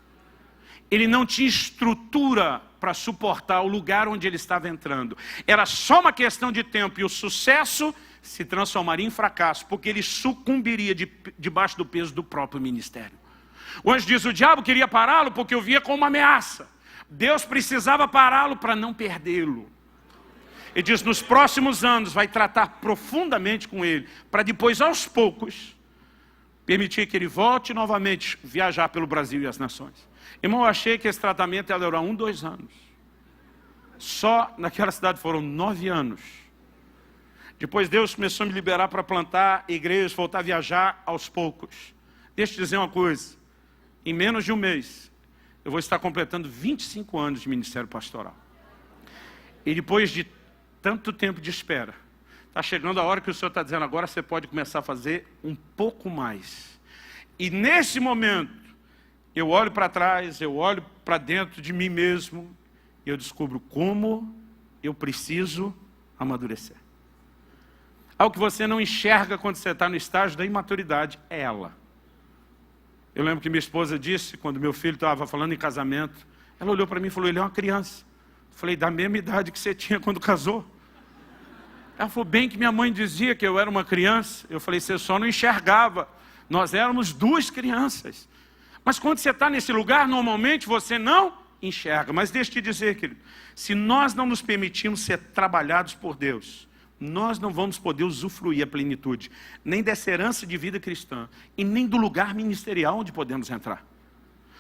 Ele não tinha estrutura para suportar o lugar onde ele estava entrando. Era só uma questão de tempo e o sucesso se transformaria em fracasso, porque ele sucumbiria debaixo do peso do próprio ministério. O anjo diz, o diabo queria pará-lo porque o via como uma ameaça. Deus precisava pará-lo para não perdê-lo. Ele diz, nos próximos anos vai tratar profundamente com ele, para depois, aos poucos, permitir que ele volte novamente viajar pelo Brasil e as nações. Irmão, eu achei que esse tratamento ia durar 1, 2 anos. Só naquela cidade foram 9 anos. Depois Deus começou a me liberar para plantar igrejas, voltar a viajar aos poucos. Deixa eu te dizer uma coisa, em menos de 1 mês, eu vou estar completando 25 anos de ministério pastoral. E depois de tanto tempo de espera, está chegando a hora que o Senhor está dizendo, agora você pode começar a fazer um pouco mais. E nesse momento, eu olho para trás, eu olho para dentro de mim mesmo, e eu descubro como eu preciso amadurecer. Algo que você não enxerga quando você está no estágio da imaturidade é ela. Eu lembro que minha esposa disse, quando meu filho estava falando em casamento, ela olhou para mim e falou, ele é uma criança. Eu falei, da mesma idade que você tinha quando casou. Ela falou, bem que minha mãe dizia que eu era uma criança. Eu falei, você só não enxergava. Nós éramos 2 crianças. Mas quando você está nesse lugar, normalmente você não enxerga. Mas deixa eu te dizer, querido, se nós não nos permitirmos ser trabalhados por Deus, nós não vamos poder usufruir a plenitude, nem dessa herança de vida cristã, e nem do lugar ministerial onde podemos entrar.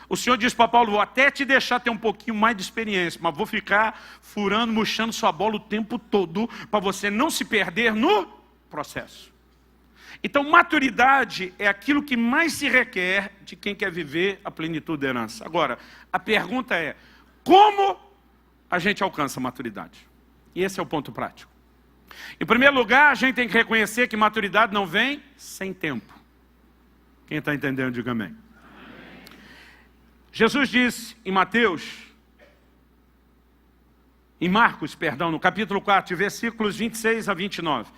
O Senhor diz para Paulo, vou até te deixar ter um pouquinho mais de experiência, mas vou ficar furando, murchando sua bola o tempo todo, para você não se perder no processo. Então, maturidade é aquilo que mais se requer de quem quer viver a plenitude da herança. Agora, a pergunta é, como a gente alcança a maturidade? E esse é o ponto prático. Em primeiro lugar, a gente tem que reconhecer que maturidade não vem sem tempo. Quem está entendendo, diga amém. Jesus disse em Marcos, no capítulo 4, versículos 26 a 29.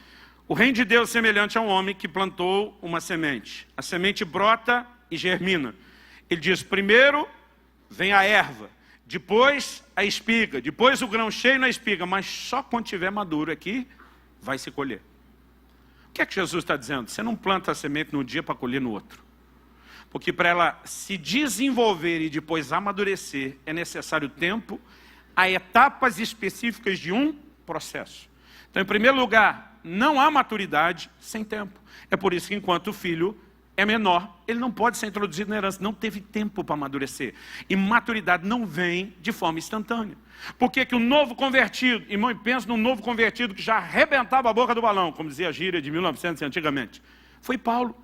O reino de Deus é semelhante a um homem que plantou uma semente. A semente brota e germina. Ele diz, primeiro vem a erva, depois a espiga, depois o grão cheio na espiga, mas só quando estiver maduro aqui, vai se colher. O que é que Jesus está dizendo? Você não planta a semente num dia para colher no outro. Porque para ela se desenvolver e depois amadurecer, é necessário tempo, há etapas específicas de um processo. Então, em primeiro lugar, não há maturidade sem tempo. É por isso que enquanto o filho é menor, ele não pode ser introduzido na herança, não teve tempo para amadurecer. E maturidade não vem de forma instantânea. Por que que o novo convertido, irmão, pensa num novo convertido que já arrebentava a boca do balão, como dizia a gíria de 1900 antigamente, foi Paulo.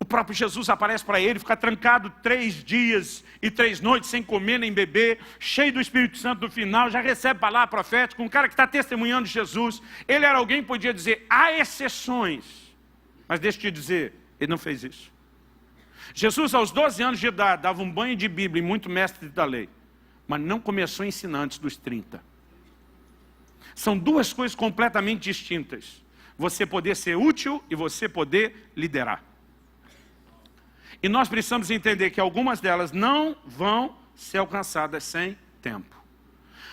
O próprio Jesus aparece para ele, fica trancado 3 dias e 3 noites sem comer nem beber, cheio do Espírito Santo no final, já recebe palavra profética, um cara que está testemunhando Jesus. Ele era alguém que podia dizer, há exceções, mas deixa eu te dizer, ele não fez isso. Jesus, aos 12 anos de idade, dava um banho de Bíblia e muito mestre da lei, mas não começou a ensinar antes dos 30. São duas coisas completamente distintas. Você poder ser útil e você poder liderar. E nós precisamos entender que algumas delas não vão ser alcançadas sem tempo.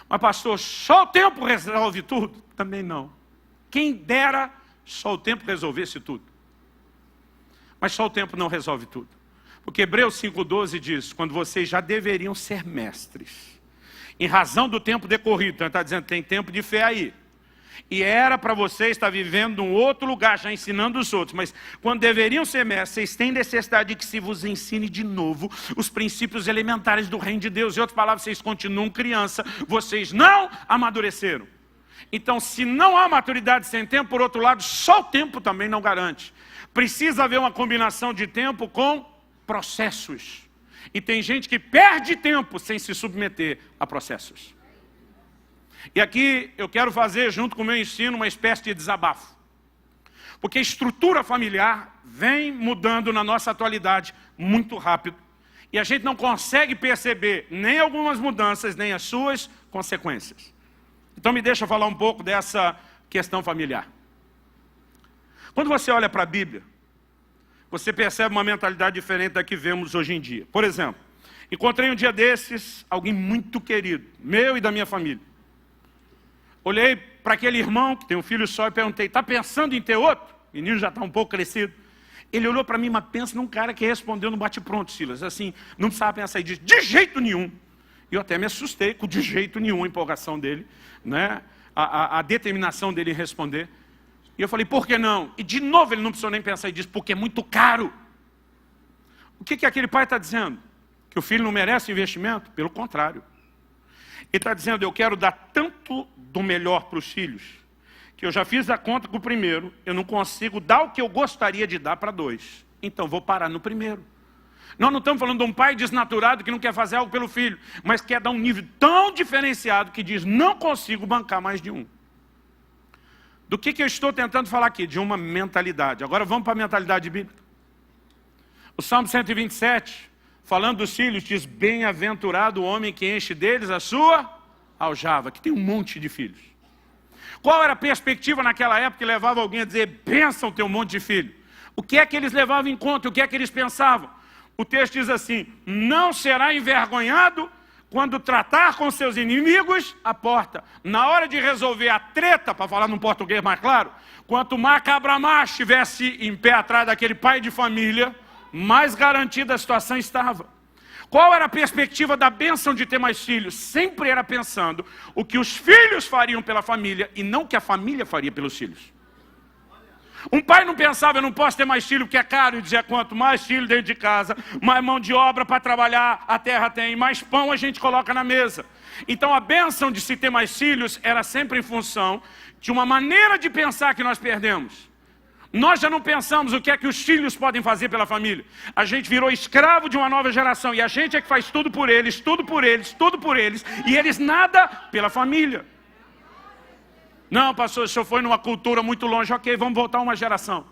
Mas pastor, só o tempo resolve tudo? Também não. Quem dera só o tempo resolvesse tudo. Mas só o tempo não resolve tudo. Porque Hebreus 5,12 diz, quando vocês já deveriam ser mestres, em razão do tempo decorrido, então ele está dizendo, tem tempo de fé aí. E era para vocês estar vivendo em um outro lugar, já ensinando os outros. Mas quando deveriam ser mestres, vocês têm necessidade de que se vos ensine de novo os princípios elementares do reino de Deus. Em outras palavras, vocês continuam criança, vocês não amadureceram. Então, se não há maturidade sem tempo, por outro lado, só o tempo também não garante. Precisa haver uma combinação de tempo com processos. E tem gente que perde tempo sem se submeter a processos. E aqui eu quero fazer, junto com o meu ensino, uma espécie de desabafo. Porque a estrutura familiar vem mudando na nossa atualidade muito rápido. E a gente não consegue perceber nem algumas mudanças, nem as suas consequências. Então me deixa falar um pouco dessa questão familiar. Quando você olha para a Bíblia, você percebe uma mentalidade diferente da que vemos hoje em dia. Por exemplo, encontrei um dia desses alguém muito querido, meu e da minha família. Olhei para aquele irmão, que tem um filho só, e perguntei, está pensando em ter outro? O menino já está um pouco crescido. Ele olhou para mim, mas pensa num cara que respondeu no bate-pronto, Silas. Assim, não precisava pensar e disse, de jeito nenhum. E eu até me assustei com de jeito nenhum a empolgação dele, né? a determinação dele em responder. E eu falei, por que não? E de novo ele não precisou nem pensar e disse, porque é muito caro. O que aquele pai está dizendo? Que o filho não merece investimento? Pelo contrário. Ele está dizendo, eu quero dar tanto do melhor para os filhos, que eu já fiz a conta com o primeiro, eu não consigo dar o que eu gostaria de dar para 2. Então vou parar no primeiro. Nós não estamos falando de um pai desnaturado que não quer fazer algo pelo filho, mas quer dar um nível tão diferenciado que diz, não consigo bancar mais de um. Do que eu estou tentando falar aqui? De uma mentalidade. Agora vamos para a mentalidade bíblica. O Salmo 127, falando dos filhos, diz, bem-aventurado o homem que enche deles a sua aljava, que tem um monte de filhos. Qual era a perspectiva naquela época que levava alguém a dizer, bênção ter um monte de filho? O que é que eles levavam em conta? O que é que eles pensavam? O texto diz assim, não será envergonhado quando tratar com seus inimigos a porta. Na hora de resolver a treta, para falar num português mais claro, quanto mais cabra-macho estivesse em pé atrás daquele pai de família, mais garantida a situação estava. Qual era a perspectiva da bênção de ter mais filhos? Sempre era pensando o que os filhos fariam pela família e não o que a família faria pelos filhos. Um pai não pensava, eu não posso ter mais filho porque é caro, e dizia, quanto mais filho dentro de casa, mais mão de obra para trabalhar, a terra tem, mais pão a gente coloca na mesa. Então a bênção de se ter mais filhos era sempre em função de uma maneira de pensar que nós perdemos. Nós já não pensamos o que é que os filhos podem fazer pela família. A gente virou escravo de uma nova geração e a gente é que faz tudo por eles, tudo por eles, tudo por eles, e eles nada pela família. Não, pastor, o senhor foi numa cultura muito longe. Ok, vamos voltar uma geração.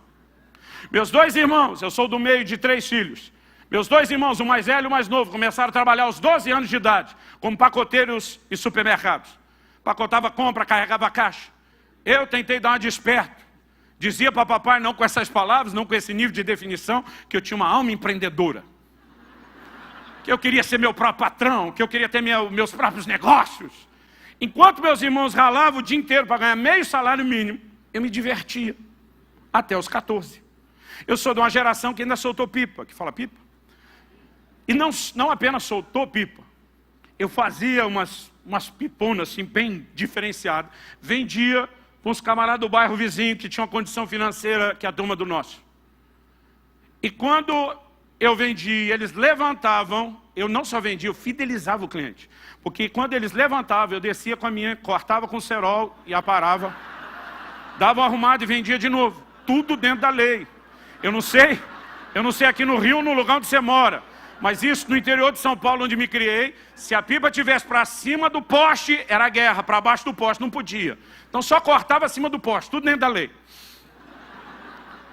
Meus 2 irmãos, eu sou do meio de 3 filhos. Meus 2 irmãos, o mais velho e o mais novo, começaram a trabalhar aos 12 anos de idade, como pacoteiros e supermercados. Pacotava compra, carregava caixa. Eu tentei dar uma de esperto. Dizia para papai, não com essas palavras, não com esse nível de definição, que eu tinha uma alma empreendedora. Que eu queria ser meu próprio patrão, que eu queria ter meus próprios negócios. Enquanto meus irmãos ralavam o dia inteiro para ganhar meio salário mínimo, eu me divertia. Até os 14. Eu sou de uma geração que ainda soltou pipa. Que fala pipa? E não apenas soltou pipa. Eu fazia umas piponas assim, bem diferenciadas. Vendia com os camaradas do bairro vizinho que tinham uma condição financeira que a turma do nosso. E quando eu vendia, eles levantavam, eu não só vendia, eu fidelizava o cliente. Porque quando eles levantavam, eu descia com a minha, cortava com o cerol e aparava, dava uma arrumada e vendia de novo. Tudo dentro da lei. Eu não sei aqui no Rio, no lugar onde você mora, mas isso no interior de São Paulo, onde me criei, se a pipa tivesse para cima do poste, era guerra, para baixo do poste não podia. Então só cortava acima do poste, tudo dentro da lei.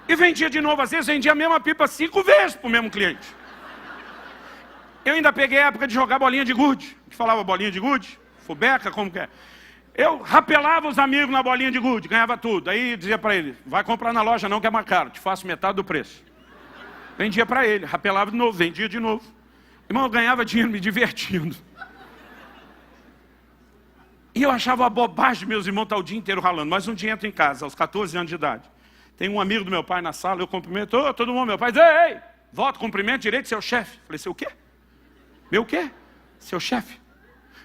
E vendia de novo, às vezes vendia a mesma pipa 5 vezes para o mesmo cliente. Eu ainda peguei a época de jogar bolinha de gude. Que falava bolinha de gude? Fubeca, como que é? Eu rapelava os amigos na bolinha de gude, ganhava tudo. Aí dizia para ele, vai comprar na loja não que é mais caro, te faço metade do preço. Vendia para ele, rapelava de novo, vendia de novo. Irmão, eu ganhava dinheiro me divertindo. E eu achava uma bobagem meus irmãos estar o dia inteiro ralando. Mas um dia entro em casa, aos 14 anos de idade. Tem um amigo do meu pai na sala, eu cumprimento, todo mundo, meu pai diz, ei, volta, cumprimento direito, seu chefe. Falei, seu quê? Meu quê? Seu chefe.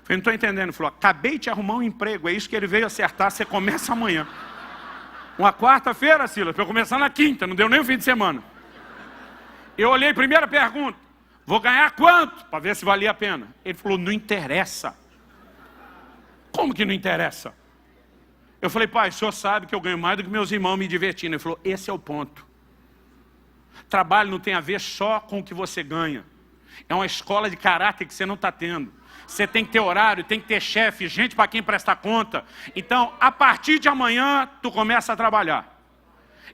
Falei, não estou entendendo. Ele falou, acabei de arrumar um emprego, é isso que ele veio acertar, você começa amanhã. Uma quarta-feira, Silas, para eu começar na quinta, não deu nem o fim de semana. Eu olhei, primeira pergunta, vou ganhar quanto? Para ver se valia a pena. Ele falou, não interessa. Como que não interessa? Eu falei, pai, o senhor sabe que eu ganho mais do que meus irmãos me divertindo. Ele falou, esse é o ponto. Trabalho não tem a ver só com o que você ganha. É uma escola de caráter que você não está tendo. Você tem que ter horário, tem que ter chefe, gente para quem prestar conta. Então, a partir de amanhã, tu começa a trabalhar.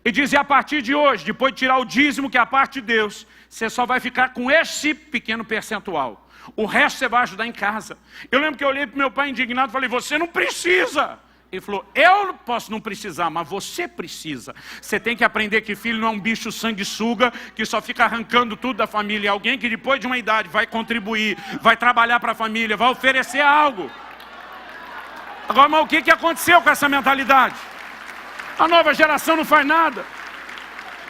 E dizer, a partir de hoje, depois de tirar o dízimo, que é a parte de Deus, você só vai ficar com esse pequeno percentual. O resto você vai ajudar em casa. Eu lembro que eu olhei para meu pai indignado e falei, você não precisa. Ele falou, eu posso não precisar, mas você precisa. Você tem que aprender que filho não é um bicho sanguessuga, que só fica arrancando tudo da família. É alguém que depois de uma idade vai contribuir, vai trabalhar para a família, vai oferecer algo. Agora, mas o que aconteceu com essa mentalidade? A nova geração não faz nada.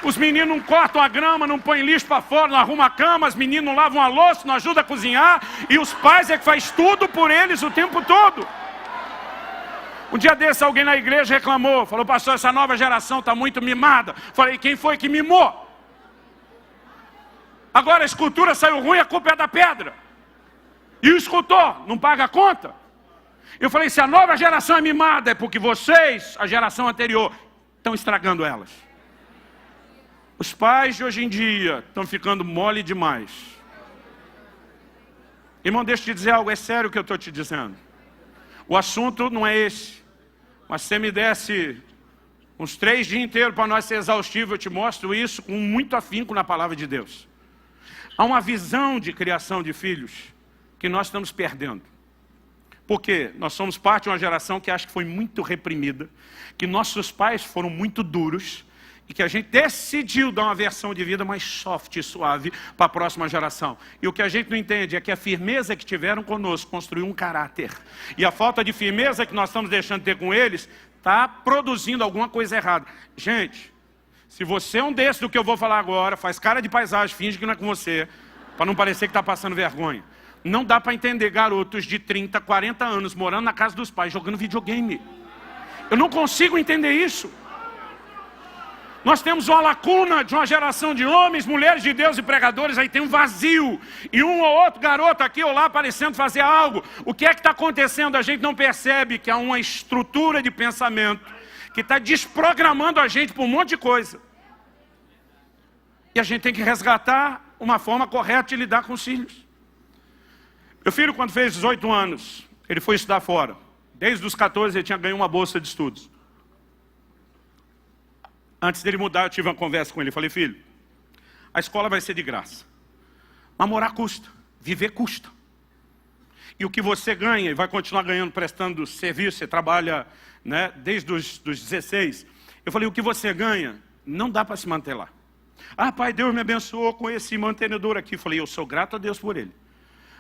Os meninos não cortam a grama, não põem lixo para fora, não arrumam a cama, os meninos não lavam a louça, não ajudam a cozinhar, e os pais é que faz tudo por eles o tempo todo. Um dia desse alguém na igreja reclamou, falou, pastor, essa nova geração está muito mimada. Falei, quem foi que mimou? Agora a escultura saiu ruim, a culpa é da pedra. E o escultor não paga a conta? Eu falei, se a nova geração é mimada, é porque vocês, a geração anterior, estão estragando elas. Os pais de hoje em dia estão ficando mole demais. Irmão, deixa eu te dizer algo, é sério o que eu estou te dizendo. O assunto não é esse. Mas se você me desse uns 3 dias inteiros para nós ser exaustivo, eu te mostro isso com muito afinco na palavra de Deus. Há uma visão de criação de filhos que nós estamos perdendo. Por quê? Nós somos parte de uma geração que acha que foi muito reprimida, que nossos pais foram muito duros, e que a gente decidiu dar uma versão de vida mais soft e suave para a próxima geração. E o que a gente não entende é que a firmeza que tiveram conosco construiu um caráter. E a falta de firmeza que nós estamos deixando de ter com eles está produzindo alguma coisa errada. Gente, se você é um desses do que eu vou falar agora, faz cara de paisagem, finge que não é com você, para não parecer que está passando vergonha. Não dá para entender garotos de 30, 40 anos morando na casa dos pais, jogando videogame. Eu não consigo entender isso. Nós temos uma lacuna de uma geração de homens, mulheres de Deus e pregadores, aí tem um vazio. E um ou outro garoto aqui ou lá parecendo fazer algo. O que é que está acontecendo? A gente não percebe que há uma estrutura de pensamento que está desprogramando a gente por um monte de coisa. E a gente tem que resgatar uma forma correta de lidar com os filhos. Meu filho, quando fez 18 anos, ele foi estudar fora. Desde os 14 ele tinha ganho uma bolsa de estudos. Antes dele mudar, eu tive uma conversa com ele. Falei, filho, a escola vai ser de graça. Mas morar custa, viver custa. E o que você ganha, e vai continuar ganhando, prestando serviço, você trabalha, né, desde os 16. Eu falei, o que você ganha, não dá para se manter lá. Ah, pai, Deus me abençoou com esse mantenedor aqui. Eu falei, eu sou grato a Deus por ele.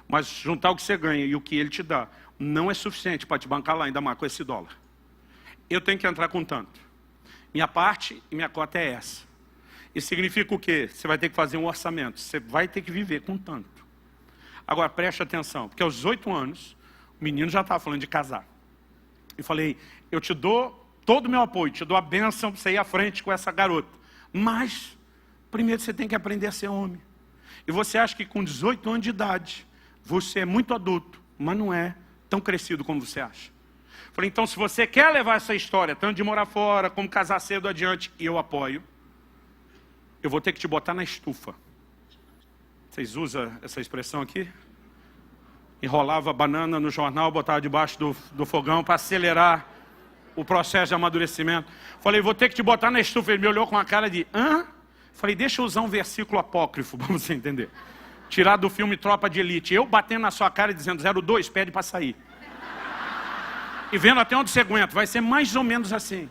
Mas juntar o que você ganha e o que ele te dá, não é suficiente para te bancar lá, ainda mais com esse dólar. Eu tenho que entrar com tanto. Minha parte e minha cota é essa. Isso significa o quê? Você vai ter que fazer um orçamento. Você vai ter que viver com tanto. Agora, preste atenção. Porque aos 18 anos, o menino já estava falando de casar. Eu falei, eu te dou todo o meu apoio. Te dou a bênção para você ir à frente com essa garota. Mas, primeiro você tem que aprender a ser homem. E você acha que com 18 anos de idade, você é muito adulto. Mas não é tão crescido como você acha. Falei, então se você quer levar essa história, tanto de morar fora, como casar cedo adiante, e eu apoio, eu vou ter que te botar na estufa. Vocês usam essa expressão aqui? Enrolava a banana no jornal, botava debaixo do fogão para acelerar o processo de amadurecimento. Falei, vou ter que te botar na estufa. Ele me olhou com a cara de, hã? Falei, deixa eu usar um versículo apócrifo para você entender. Tirar do filme Tropa de Elite. Eu batendo na sua cara e dizendo 02, pede para sair. E vendo até onde você aguenta. Vai ser mais ou menos assim.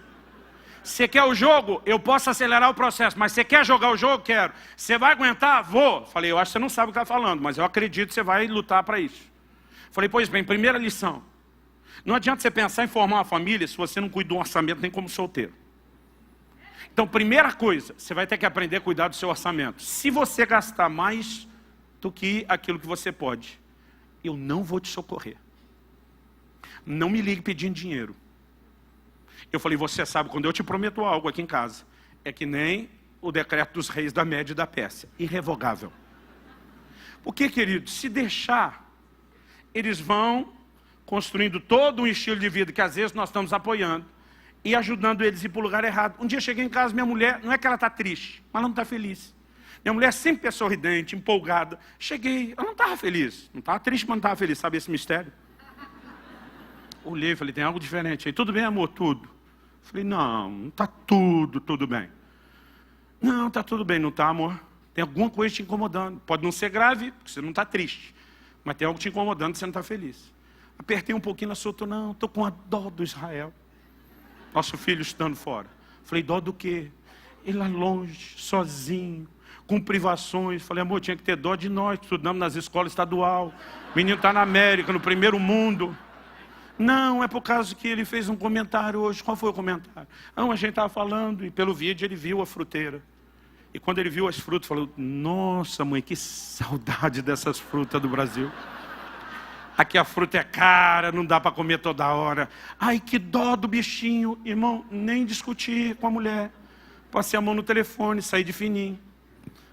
Você quer o jogo? Eu posso acelerar o processo. Mas você quer jogar o jogo? Quero. Você vai aguentar? Vou. Falei, eu acho que você não sabe o que está falando, mas eu acredito que você vai lutar para isso. Falei, pois bem, primeira lição. Não adianta você pensar em formar uma família se você não cuida do orçamento nem como solteiro. Então, primeira coisa, você vai ter que aprender a cuidar do seu orçamento. Se você gastar mais do que aquilo que você pode, eu não vou te socorrer. Não me ligue pedindo dinheiro. Eu falei, você sabe, quando eu te prometo algo aqui em casa, é que nem o decreto dos reis da Média e da Pérsia, irrevogável. Porque, querido, se deixar, eles vão construindo todo um estilo de vida que às vezes nós estamos apoiando e ajudando eles a ir para o lugar errado. Um dia eu cheguei em casa, minha mulher, não é que ela está triste, mas ela não está feliz. Minha mulher sempre é sorridente, empolgada. Cheguei, ela não estava feliz. Não estava triste, mas não estava feliz. Sabe esse mistério? Olhei e falei, tem algo diferente aí. Tudo bem, amor? Tudo. Falei, não está tudo bem. Não, está tudo bem, não está, amor? Tem alguma coisa te incomodando. Pode não ser grave, porque você não está triste. Mas tem algo te incomodando, você não está feliz. Apertei um pouquinho, ela soltou, não, estou com a dó do Israel. Nosso filho estando fora. Falei, dó do quê? Ele lá longe, sozinho, com privações. Falei, amor, tinha que ter dó de nós, que estudamos nas escolas estaduais. O menino está na América, no primeiro mundo. Não, é por causa que ele fez um comentário hoje. Qual foi o comentário? Não, a gente estava falando e pelo vídeo ele viu a fruteira. E quando ele viu as frutas, falou, nossa mãe, que saudade dessas frutas do Brasil. Aqui a fruta é cara, não dá para comer toda hora. Ai, que dó do bichinho. Irmão, nem discutir com a mulher. Passei a mão no telefone, saí de fininho.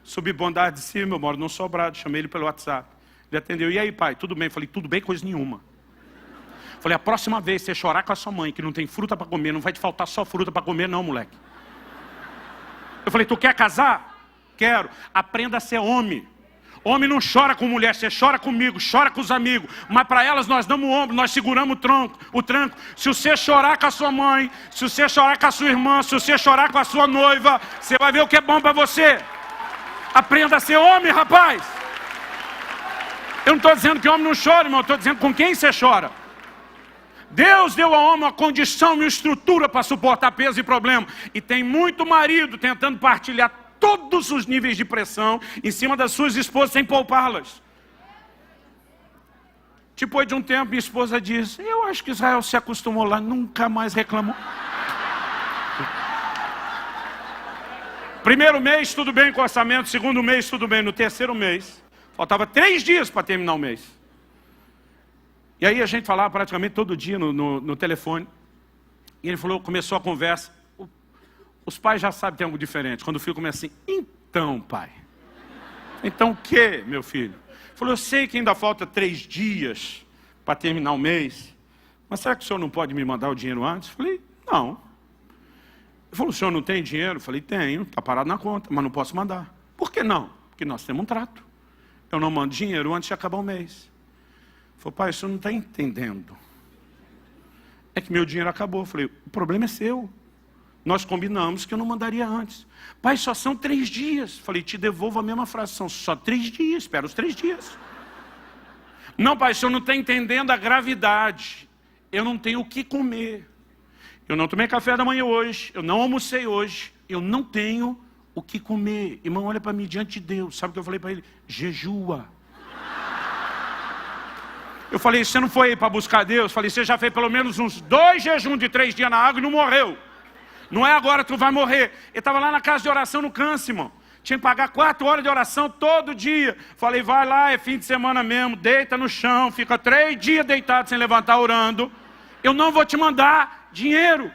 Subi bondade de cima, eu moro num sobrado, chamei ele pelo WhatsApp. Ele atendeu, e aí pai, tudo bem? Falei, tudo bem, coisa nenhuma. Falei, a próxima vez você chorar com a sua mãe, que não tem fruta para comer, não vai te faltar só fruta para comer não, moleque. Eu falei, tu quer casar? Quero. Aprenda a ser homem. Homem não chora com mulher, você chora comigo, chora com os amigos. Mas para elas nós damos o ombro, nós seguramos o tranco. Se você chorar com a sua mãe, se você chorar com a sua irmã, se você chorar com a sua noiva, você vai ver o que é bom para você. Aprenda a ser homem, rapaz. Eu não estou dizendo que homem não chora, irmão. Eu estou dizendo com quem você chora. Deus deu ao homem uma condição e uma estrutura para suportar peso e problema. E tem muito marido tentando partilhar todos os níveis de pressão em cima das suas esposas sem poupá-las. Depois de um tempo, minha esposa diz, eu acho que Israel se acostumou lá, nunca mais reclamou. Primeiro mês, tudo bem com o orçamento. Segundo mês, tudo bem. No terceiro mês, faltava 3 dias para terminar o mês. E aí a gente falava praticamente todo dia no telefone. E ele falou, começou a conversa. Os pais já sabem que tem algo diferente. Quando o filho começa assim, então pai. Então o que, meu filho? Ele falou, eu sei que ainda falta 3 dias para terminar o mês. Mas será que o senhor não pode me mandar o dinheiro antes? Eu falei, não. Ele falou, o senhor não tem dinheiro? Eu falei, tenho, está parado na conta, mas não posso mandar. Por que não? Porque nós temos um trato. Eu não mando dinheiro antes de acabar o mês. Ele falou, pai, o senhor não está entendendo. É que meu dinheiro acabou. Eu falei, o problema é seu. Nós combinamos que eu não mandaria antes. Pai, só são 3 dias. Falei, te devolvo a mesma fração. Só 3 dias, espera os 3 dias. Não, pai, o senhor não está entendendo a gravidade. Eu não tenho o que comer. Eu não tomei café da manhã hoje. Eu não almocei hoje. Eu não tenho o que comer. Irmão, olha para mim diante de Deus. Sabe o que eu falei para ele? Jejua. Eu falei, você não foi para buscar Deus? Falei, você já fez pelo menos uns 2 jejuns de 3 dias na água e não morreu. Não é agora que tu vai morrer. Ele estava lá na casa de oração no Câncer, irmão. Tinha que pagar 4 horas de oração todo dia. Falei, vai lá, é fim de semana mesmo, deita no chão, fica 3 dias deitado sem levantar orando. Eu não vou te mandar dinheiro.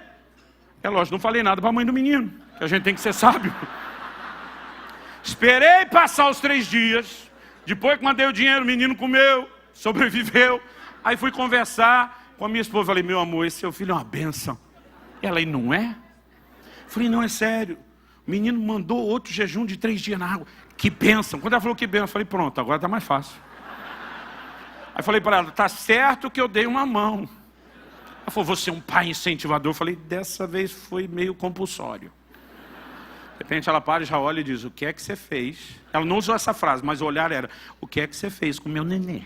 É lógico, não falei nada para a mãe do menino, que a gente tem que ser sábio. Esperei passar os 3 dias. Depois que mandei o dinheiro, o menino comeu, sobreviveu. Aí fui conversar com a minha esposa. Falei, meu amor, esse seu filho é uma bênção. Ela, e não é? Falei, não, é sério. O menino mandou outro jejum de 3 dias na água. Que bênção. Quando ela falou que bênção, eu falei, pronto, agora está mais fácil. Aí falei para ela, tá certo que eu dei uma mão. Ela falou, você é um pai incentivador. Eu falei, dessa vez foi meio compulsório. repente ela para e já olha e diz, o que é que você fez? Ela não usou essa frase, mas o olhar era, o que é que você fez com o meu nenê?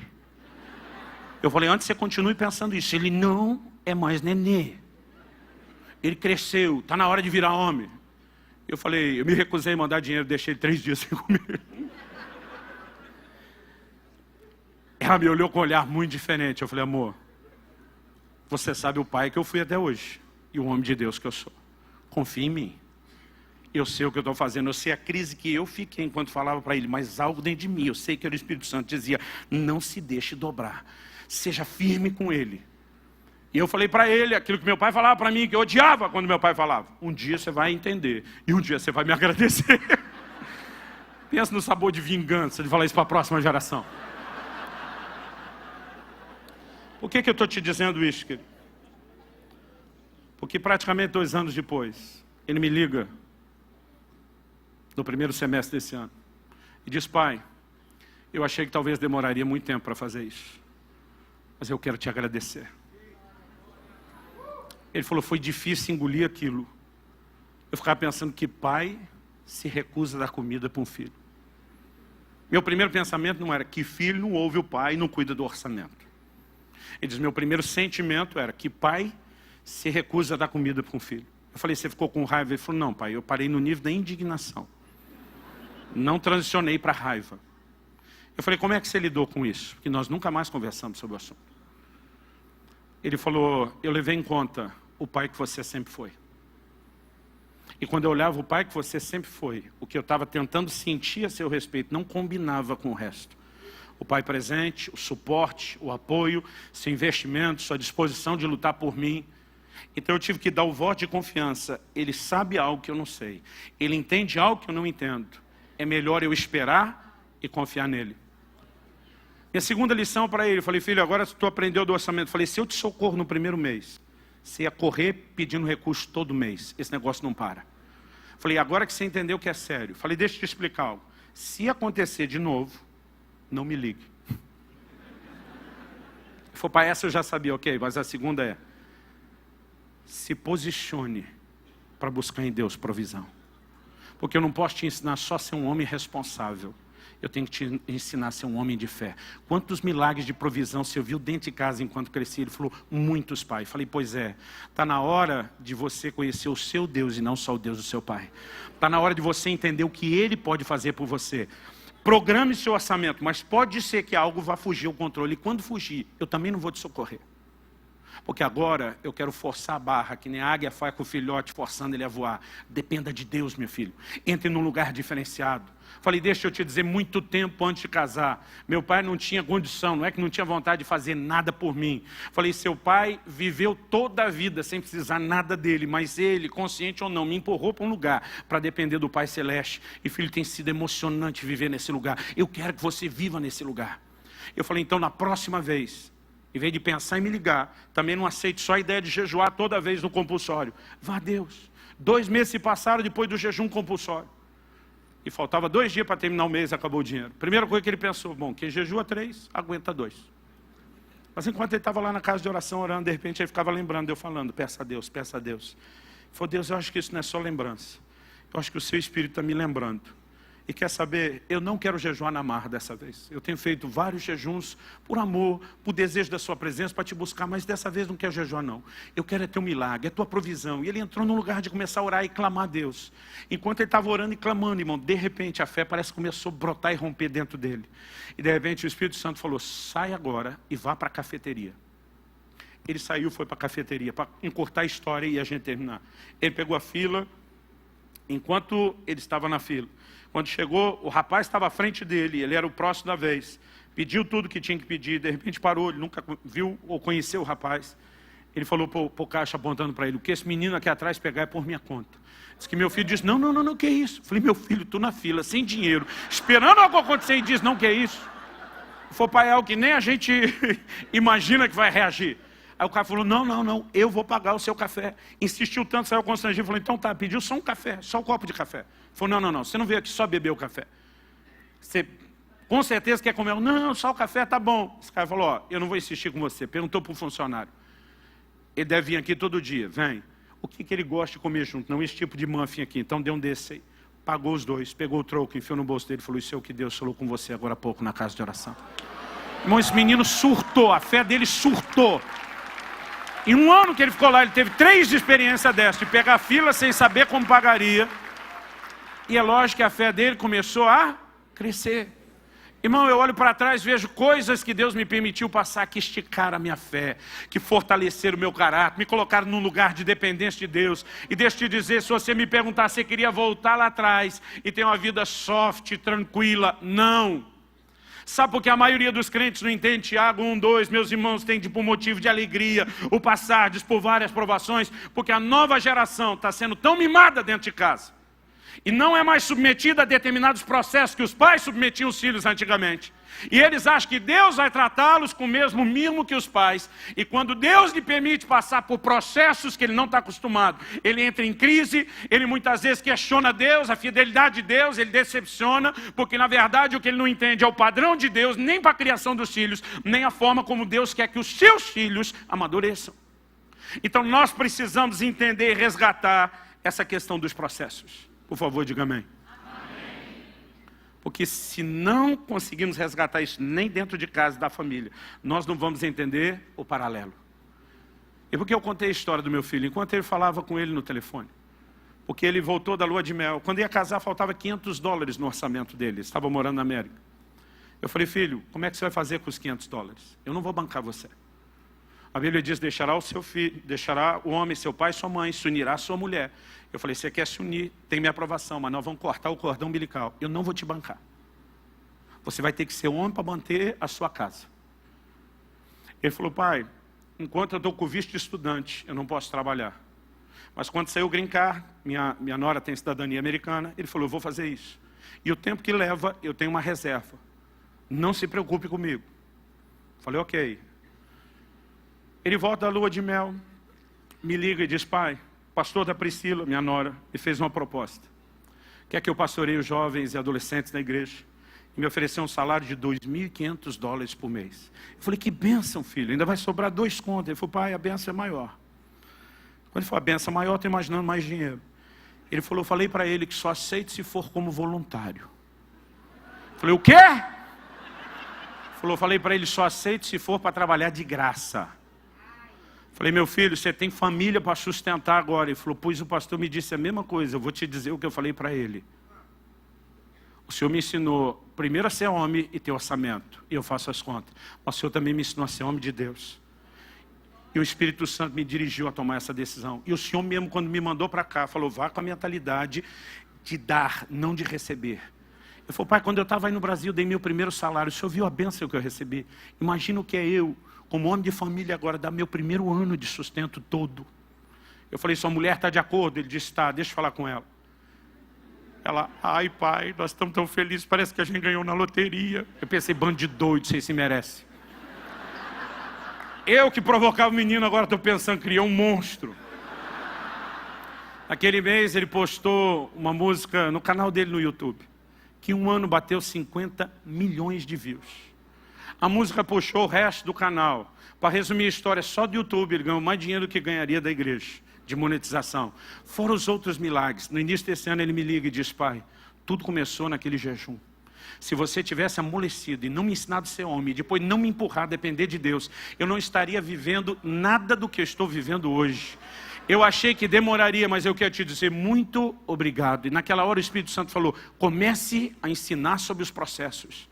Eu falei, antes você continue pensando isso. Ele não é mais nenê. Ele cresceu, está na hora de virar homem. Eu falei, eu me recusei a mandar dinheiro, deixei ele 3 dias sem comer. Ela me olhou com um olhar muito diferente. Eu falei, amor, você sabe o pai que eu fui até hoje. E o homem de Deus que eu sou. Confia em mim. Eu sei o que eu estou fazendo. Eu sei a crise que eu fiquei enquanto falava para ele. Mas algo dentro de mim, eu sei que era o Espírito Santo, dizia, não se deixe dobrar. Seja firme com ele. E eu falei para ele aquilo que meu pai falava para mim, que eu odiava quando meu pai falava. Um dia você vai entender. E um dia você vai me agradecer. Pensa no sabor de vingança de falar isso para a próxima geração. Por que eu estou te dizendo isso, querido? Porque praticamente 2 anos depois, ele me liga, no primeiro semestre desse ano, e diz, pai, eu achei que talvez demoraria muito tempo para fazer isso, mas eu quero te agradecer. Ele falou, foi difícil engolir aquilo. Eu ficava pensando que pai se recusa a dar comida para um filho. Meu primeiro pensamento não era que filho não ouve o pai e não cuida do orçamento. Ele diz, meu primeiro sentimento era que pai se recusa a dar comida para um filho. Eu falei, você ficou com raiva? Ele falou, não pai, eu parei no nível da indignação. Não transicionei para raiva. Eu falei, como é que você lidou com isso? Porque nós nunca mais conversamos sobre o assunto. Ele falou, eu levei em conta o pai que você sempre foi. E quando eu olhava o pai que você sempre foi, o que eu estava tentando sentir a seu respeito não combinava com o resto. O pai presente, o suporte, o apoio, seu investimento, sua disposição de lutar por mim. Então eu tive que dar o voto de confiança. Ele sabe algo que eu não sei. Ele entende algo que eu não entendo. É melhor eu esperar e confiar nele. Minha segunda lição para ele, eu falei, filho, agora tu aprendeu do orçamento. Eu falei, se eu te socorro no primeiro mês, você ia correr pedindo recurso todo mês. Esse negócio não para. Eu falei, agora que você entendeu que é sério. Eu falei, deixa eu te explicar algo. Se acontecer de novo, não me ligue. Se for para essa eu já sabia, ok, mas a segunda é, se posicione para buscar em Deus provisão. Porque eu não posso te ensinar só a ser um homem responsável. Eu tenho que te ensinar a ser um homem de fé. Quantos milagres de provisão você viu dentro de casa enquanto crescia? Ele falou, muitos, pai. Eu falei, pois é, está na hora de você conhecer o seu Deus e não só o Deus do seu pai. Está na hora de você entender o que Ele pode fazer por você. Programe seu orçamento, mas pode ser que algo vá fugir ao controle. E quando fugir, eu também não vou te socorrer. Porque agora eu quero forçar a barra, que nem a águia faz com o filhote, forçando ele a voar. Dependa de Deus, meu filho. Entre num lugar diferenciado. Falei, deixa eu te dizer, muito tempo antes de casar, meu pai não tinha condição, não é que não tinha vontade de fazer nada por mim. Falei, seu pai viveu toda a vida sem precisar nada dele, mas ele, consciente ou não, me empurrou para um lugar para depender do Pai Celeste. E filho, tem sido emocionante viver nesse lugar. Eu quero que você viva nesse lugar. Eu falei, então na próxima vez, em vez de pensar em me ligar, também não aceite só a ideia de jejuar toda vez no compulsório. Vá a Deus. 2 meses se passaram depois do jejum compulsório. E faltava 2 dias para terminar o mês, acabou o dinheiro. Primeira coisa que ele pensou, bom, quem jejua 3, aguenta 2. Mas enquanto ele estava lá na casa de oração orando, de repente ele ficava lembrando, eu falando, peça a Deus, peça a Deus. Ele falou, Deus, eu acho que isso não é só lembrança. Eu acho que o seu Espírito está me lembrando. E quer saber, eu não quero jejuar na marra dessa vez. Eu tenho feito vários jejuns por amor, por desejo da sua presença, para te buscar, mas dessa vez não quero jejuar não. Eu quero é teu milagre, é tua provisão. E ele entrou num lugar de começar a orar e clamar a Deus. Enquanto ele estava orando e clamando, irmão, de repente a fé parece que começou a brotar e romper dentro dele. E de repente o Espírito Santo falou, sai agora e vá para a cafeteria. Ele saiu, foi para a cafeteria, para encurtar a história e a gente terminar. Ele pegou a fila, enquanto ele estava na fila. Quando chegou, o rapaz estava à frente dele, ele era o próximo da vez. Pediu tudo que tinha que pedir, de repente parou, ele nunca viu ou conheceu o rapaz. Ele falou para o caixa apontando para ele, o que esse menino aqui atrás pegar é por minha conta. Diz que meu filho disse, não, que é isso? Falei, meu filho, tu na fila, sem dinheiro, esperando algo acontecer e diz, não, que é isso? Foi pai, é algo que nem a gente imagina que vai reagir. Aí o cara falou, não, eu vou pagar o seu café. Insistiu tanto, saiu constrangido, falou, então tá, pediu só um café, só um copo de café. Falou, não, você não veio aqui só beber o café. Você com certeza quer comer? Não, só o café tá bom. Esse cara falou, ó, eu não vou insistir com você. Perguntou para o funcionário. Ele deve vir aqui todo dia, vem. O que ele gosta de comer junto? Não esse tipo de muffin aqui, então dê um desse aí. pagou os dois, pegou o troco, enfiou no bolso dele e falou: isso é o que Deus falou com você agora há pouco na casa de oração. Irmão, esse menino surtou, a fé dele surtou. Em um ano que ele ficou lá, ele teve 3 experiências dessa, de pegar fila sem saber como pagaria. E é lógico que a fé dele começou a crescer. Irmão, eu olho para trás, vejo coisas que Deus me permitiu passar, que esticaram a minha fé, que fortaleceram o meu caráter, me colocaram num lugar de dependência de Deus. E deixa eu te dizer, se você me perguntar se queria voltar lá atrás e ter uma vida soft, tranquila, não. Sabe por que a maioria dos crentes não entende Tiago 1:2? Meus irmãos, tem por motivo de alegria o passardes por várias provações, porque a nova geração está sendo tão mimada dentro de casa. E não é mais submetida a determinados processos que os pais submetiam os filhos antigamente. E eles acham que Deus vai tratá-los com o mesmo mimo que os pais. E quando Deus lhe permite passar por processos que ele não está acostumado, ele entra em crise, ele muitas vezes questiona Deus, a fidelidade de Deus, ele decepciona, porque na verdade o que ele não entende é o padrão de Deus, nem para a criação dos filhos, nem a forma como Deus quer que os seus filhos amadureçam. Então nós precisamos entender e resgatar essa questão dos processos. Por favor, diga amém. Amém. Porque se não conseguirmos resgatar isso nem dentro de casa, da família, nós não vamos entender o paralelo. E por que eu contei a história do meu filho? Enquanto ele falava com ele no telefone. Porque ele voltou da lua de mel. Quando ia casar, faltava $500 no orçamento dele. Ele estava morando na América. Eu falei: filho, como é que você vai fazer com os $500? Eu não vou bancar você. A Bíblia diz: deixará o seu filho, deixará o homem, seu pai e sua mãe, se unirá à sua mulher. Eu falei: você quer se unir, tem minha aprovação, mas nós vamos cortar o cordão umbilical. Eu não vou te bancar. Você vai ter que ser homem para manter a sua casa. Ele falou: pai, enquanto eu estou com visto de estudante, eu não posso trabalhar. Mas quando sair o green card, minha nora tem cidadania americana, ele falou: eu vou fazer isso. E o tempo que leva, eu tenho uma reserva. Não se preocupe comigo. Falei: ok. Ele volta da lua de mel, me liga e diz: pai, o pastor da Priscila, minha nora, me fez uma proposta. Quer que eu pastoreie os jovens e adolescentes da igreja? E me ofereceu um salário de $2.500 por mês. Eu falei: que bênção, filho, ainda vai sobrar 2 contos. Ele falou: pai, a bênção é maior. Quando ele falou: a bênção é maior, eu estou imaginando mais dinheiro. Ele falou: eu falei para ele que só aceite se for como voluntário. Eu falei: o quê? Ele falou: eu falei para ele: só aceite se for para trabalhar de graça. Falei: meu filho, você tem família para sustentar agora. Ele falou: pois o pastor me disse a mesma coisa, eu vou te dizer o que eu falei para ele. O Senhor me ensinou primeiro a ser homem e ter orçamento, e eu faço as contas. Mas o Senhor também me ensinou a ser homem de Deus. E o Espírito Santo me dirigiu a tomar essa decisão. E o Senhor mesmo, quando me mandou para cá, falou: vá com a mentalidade de dar, não de receber. Eu falei: pai, quando eu estava aí no Brasil, dei meu primeiro salário, o Senhor viu a bênção que eu recebi? Imagina o que é eu, como homem de família agora, dar meu primeiro ano de sustento todo. Eu falei: sua mulher está de acordo? Ele disse: tá, deixa eu falar com ela. Ela: ai pai, nós estamos tão felizes, parece que a gente ganhou na loteria. Eu pensei: bando de doido, vocês se merecem. Eu que provocava o menino, agora estou pensando, criou um monstro. Naquele mês ele postou uma música no canal dele no YouTube, que em um ano bateu 50 milhões de views. A música puxou o resto do canal. Para resumir a história, só do YouTube ele ganhou mais dinheiro do que ganharia da igreja, de monetização. Fora os outros milagres. No início desse ano ele me liga e diz: pai, tudo começou naquele jejum. Se você tivesse amolecido e não me ensinado a ser homem, e depois não me empurrar a depender de Deus, eu não estaria vivendo nada do que eu estou vivendo hoje. Eu achei que demoraria, mas eu quero te dizer muito obrigado. E naquela hora o Espírito Santo falou: comece a ensinar sobre os processos.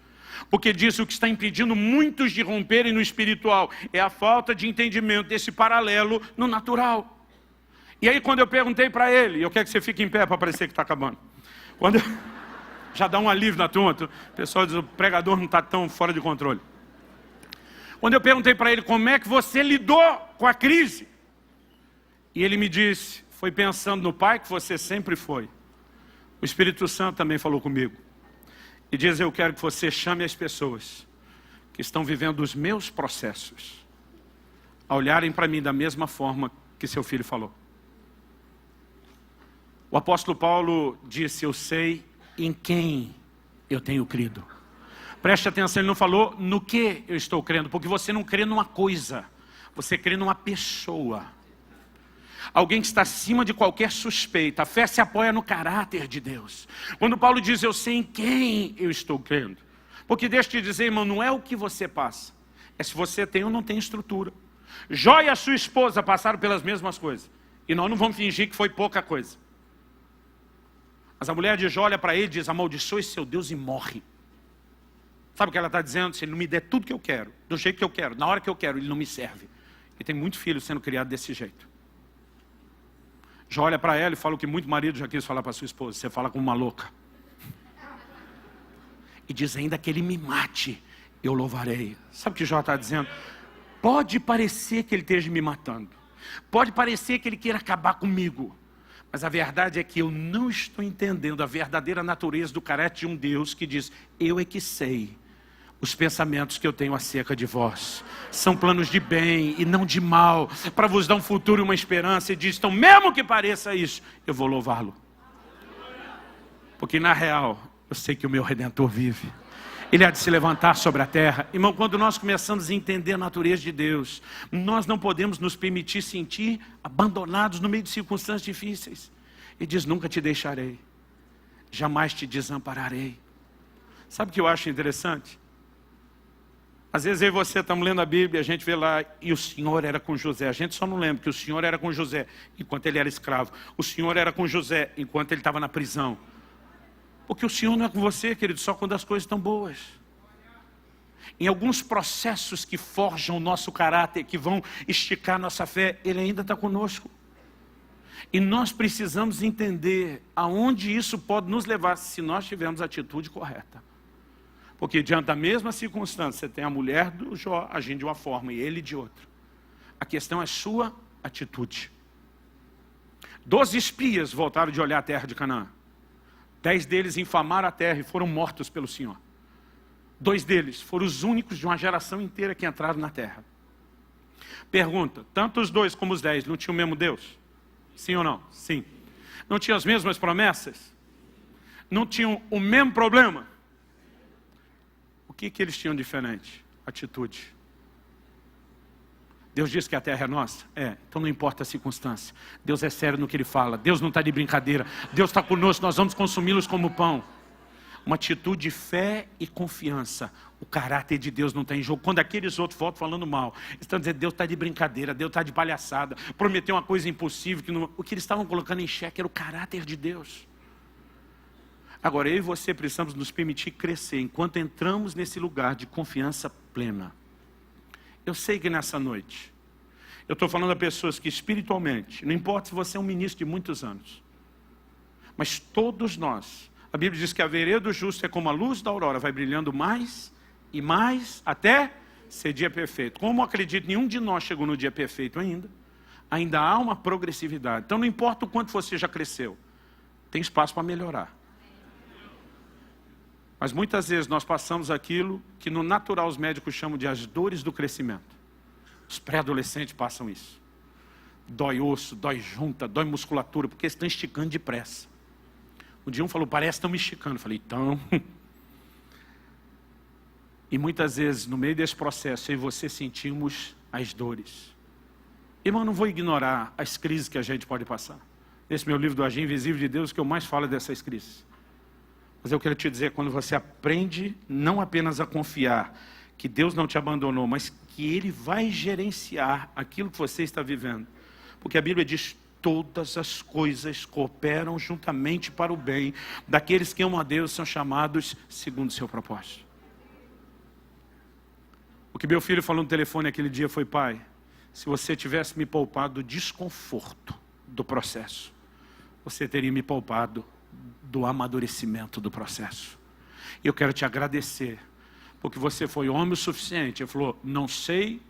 Porque diz: o que está impedindo muitos de romperem no espiritual é a falta de entendimento desse paralelo no natural. E aí quando eu perguntei para ele, eu quero que você fique em pé para parecer que está acabando. Quando já dá um alívio na turma, o pessoal diz: o pregador não está tão fora de controle. Quando eu perguntei para ele: como é que você lidou com a crise? E ele me disse: foi pensando no pai que você sempre foi. O Espírito Santo também falou comigo. E diz: eu quero que você chame as pessoas que estão vivendo os meus processos a olharem para mim da mesma forma que seu filho falou. O apóstolo Paulo disse: eu sei em quem eu tenho crido. Preste atenção, ele não falou no que eu estou crendo, porque você não crê numa coisa, você crê numa pessoa. Alguém que está acima de qualquer suspeita. A fé se apoia no caráter de Deus. Quando Paulo diz, eu sei em quem eu estou crendo. Porque deixa eu te dizer, irmão, não é o que você passa. É se você tem ou não tem estrutura. Jó e a sua esposa passaram pelas mesmas coisas. E nós não vamos fingir que foi pouca coisa. Mas a mulher de Jó olha para ele e diz, amaldiçoe seu Deus e morre. Sabe o que ela está dizendo? Se ele não me der tudo que eu quero, do jeito que eu quero, na hora que eu quero, ele não me serve. E tem muito filho sendo criado desse jeito. Jó olha para ela e fala o que muito marido já quis falar para sua esposa. Você fala como uma louca. E diz, ainda que ele me mate, eu louvarei. Sabe o que Jó está dizendo? Pode parecer que ele esteja me matando. Pode parecer que ele queira acabar comigo. Mas a verdade é que eu não estou entendendo a verdadeira natureza do caráter de um Deus que diz, eu é que sei os pensamentos que eu tenho acerca de vós. São planos de bem e não de mal, para vos dar um futuro e uma esperança. E diz, então mesmo que pareça isso, eu vou louvá-lo. Porque na real, eu sei que o meu Redentor vive. Ele há de se levantar sobre a terra. Irmão, quando nós começamos a entender a natureza de Deus, nós não podemos nos permitir sentir abandonados no meio de circunstâncias difíceis. Ele diz, nunca te deixarei, jamais te desampararei. Sabe o que eu acho interessante? Às vezes eu e você estamos lendo a Bíblia, a gente vê lá, e o Senhor era com José. A gente só não lembra que o Senhor era com José enquanto ele era escravo. O Senhor era com José enquanto ele estava na prisão. Porque o Senhor não é com você, querido, só quando as coisas estão boas. Em alguns processos que forjam o nosso caráter, que vão esticar nossa fé, Ele ainda está conosco. E nós precisamos entender aonde isso pode nos levar, se nós tivermos a atitude correta. Porque diante da mesma circunstância, você tem a mulher do Jó agindo de uma forma e ele de outra. A questão é sua atitude. 12 espias voltaram de olhar a terra de Canaã. 10 deles infamaram a terra e foram mortos pelo Senhor. 2 deles foram os únicos de uma geração inteira que entraram na terra. Pergunta, tanto os 2 como os 10 não tinham o mesmo Deus? Sim ou não? Sim. Não tinham as mesmas promessas? Não tinham o mesmo problema? O que eles tinham diferente? Atitude. Deus diz que a terra é nossa? É, então não importa a circunstância. Deus é sério no que Ele fala. Deus não está de brincadeira. Deus está conosco, nós vamos consumi-los como pão. Uma atitude de fé e confiança. O caráter de Deus não está em jogo. Quando aqueles outros voltam falando mal, eles estão dizendo, Deus está de brincadeira, Deus está de palhaçada, prometeu uma coisa impossível. Que não... O que eles estavam colocando em xeque era o caráter de Deus. Agora, eu e você precisamos nos permitir crescer enquanto entramos nesse lugar de confiança plena. Eu sei que nessa noite, eu estou falando a pessoas que espiritualmente, não importa se você é um ministro de muitos anos, mas todos nós, a Bíblia diz que a vereda do justo é como a luz da aurora, vai brilhando mais e mais, até ser dia perfeito. Como acredito, nenhum de nós chegou no dia perfeito ainda há uma progressividade. Então não importa o quanto você já cresceu, tem espaço para melhorar. Mas muitas vezes nós passamos aquilo que no natural os médicos chamam de as dores do crescimento. Os pré-adolescentes passam isso. Dói osso, dói junta, dói musculatura, porque eles estão esticando depressa. Um dia um falou, parece que estão me esticando. Eu falei, então... E muitas vezes, no meio desse processo, eu e você sentimos as dores. Irmão, eu não vou ignorar as crises que a gente pode passar. Nesse meu livro do Agir Invisível de Deus, o que eu mais falo é dessas crises. Mas eu quero te dizer, quando você aprende não apenas a confiar que Deus não te abandonou, mas que Ele vai gerenciar aquilo que você está vivendo. Porque a Bíblia diz, todas as coisas cooperam juntamente para o bem daqueles que amam a Deus, são chamados segundo o seu propósito. O que meu filho falou no telefone aquele dia foi, pai, se você tivesse me poupado do desconforto do processo, você teria me poupado do amadurecimento do processo. E eu quero te agradecer, porque você foi homem o suficiente. Ele falou, não sei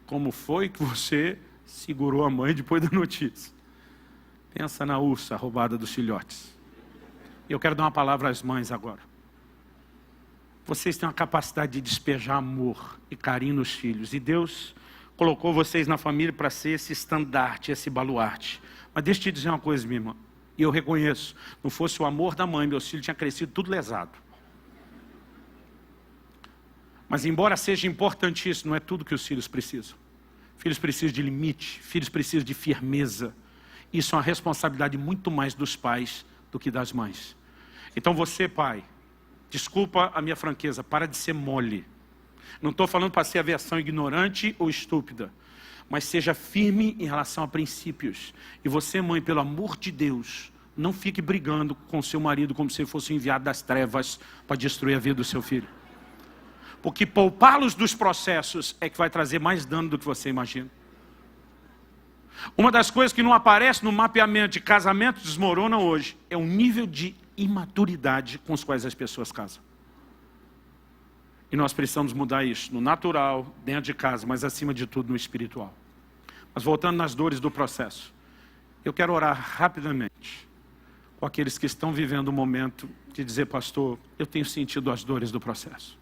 como foi que você segurou a mãe depois da notícia. Pensa na ursa roubada dos filhotes. E eu quero dar uma palavra às mães agora. Vocês têm uma capacidade de despejar amor e carinho nos filhos. E Deus colocou vocês na família para ser esse estandarte, esse baluarte. Mas deixa eu te dizer uma coisa, minha irmã. E eu reconheço, não fosse o amor da mãe, meus filhos tinham crescido tudo lesado. Mas embora seja importantíssimo, não é tudo que os filhos precisam. Filhos precisam de limite, filhos precisam de firmeza. Isso é uma responsabilidade muito mais dos pais do que das mães. Então você, pai, desculpa a minha franqueza, para de ser mole. Não estou falando para ser a versão ignorante ou estúpida, mas seja firme em relação a princípios. E você, mãe, pelo amor de Deus, não fique brigando com seu marido como se fosse um enviado das trevas para destruir a vida do seu filho. Porque poupá-los dos processos é que vai trazer mais dano do que você imagina. Uma das coisas que não aparece no mapeamento de casamento desmorona hoje é o nível de imaturidade com os quais as pessoas casam. E nós precisamos mudar isso no natural, dentro de casa, mas acima de tudo no espiritual. Mas voltando nas dores do processo, eu quero orar rapidamente com aqueles que estão vivendo um momento de dizer, pastor, eu tenho sentido as dores do processo.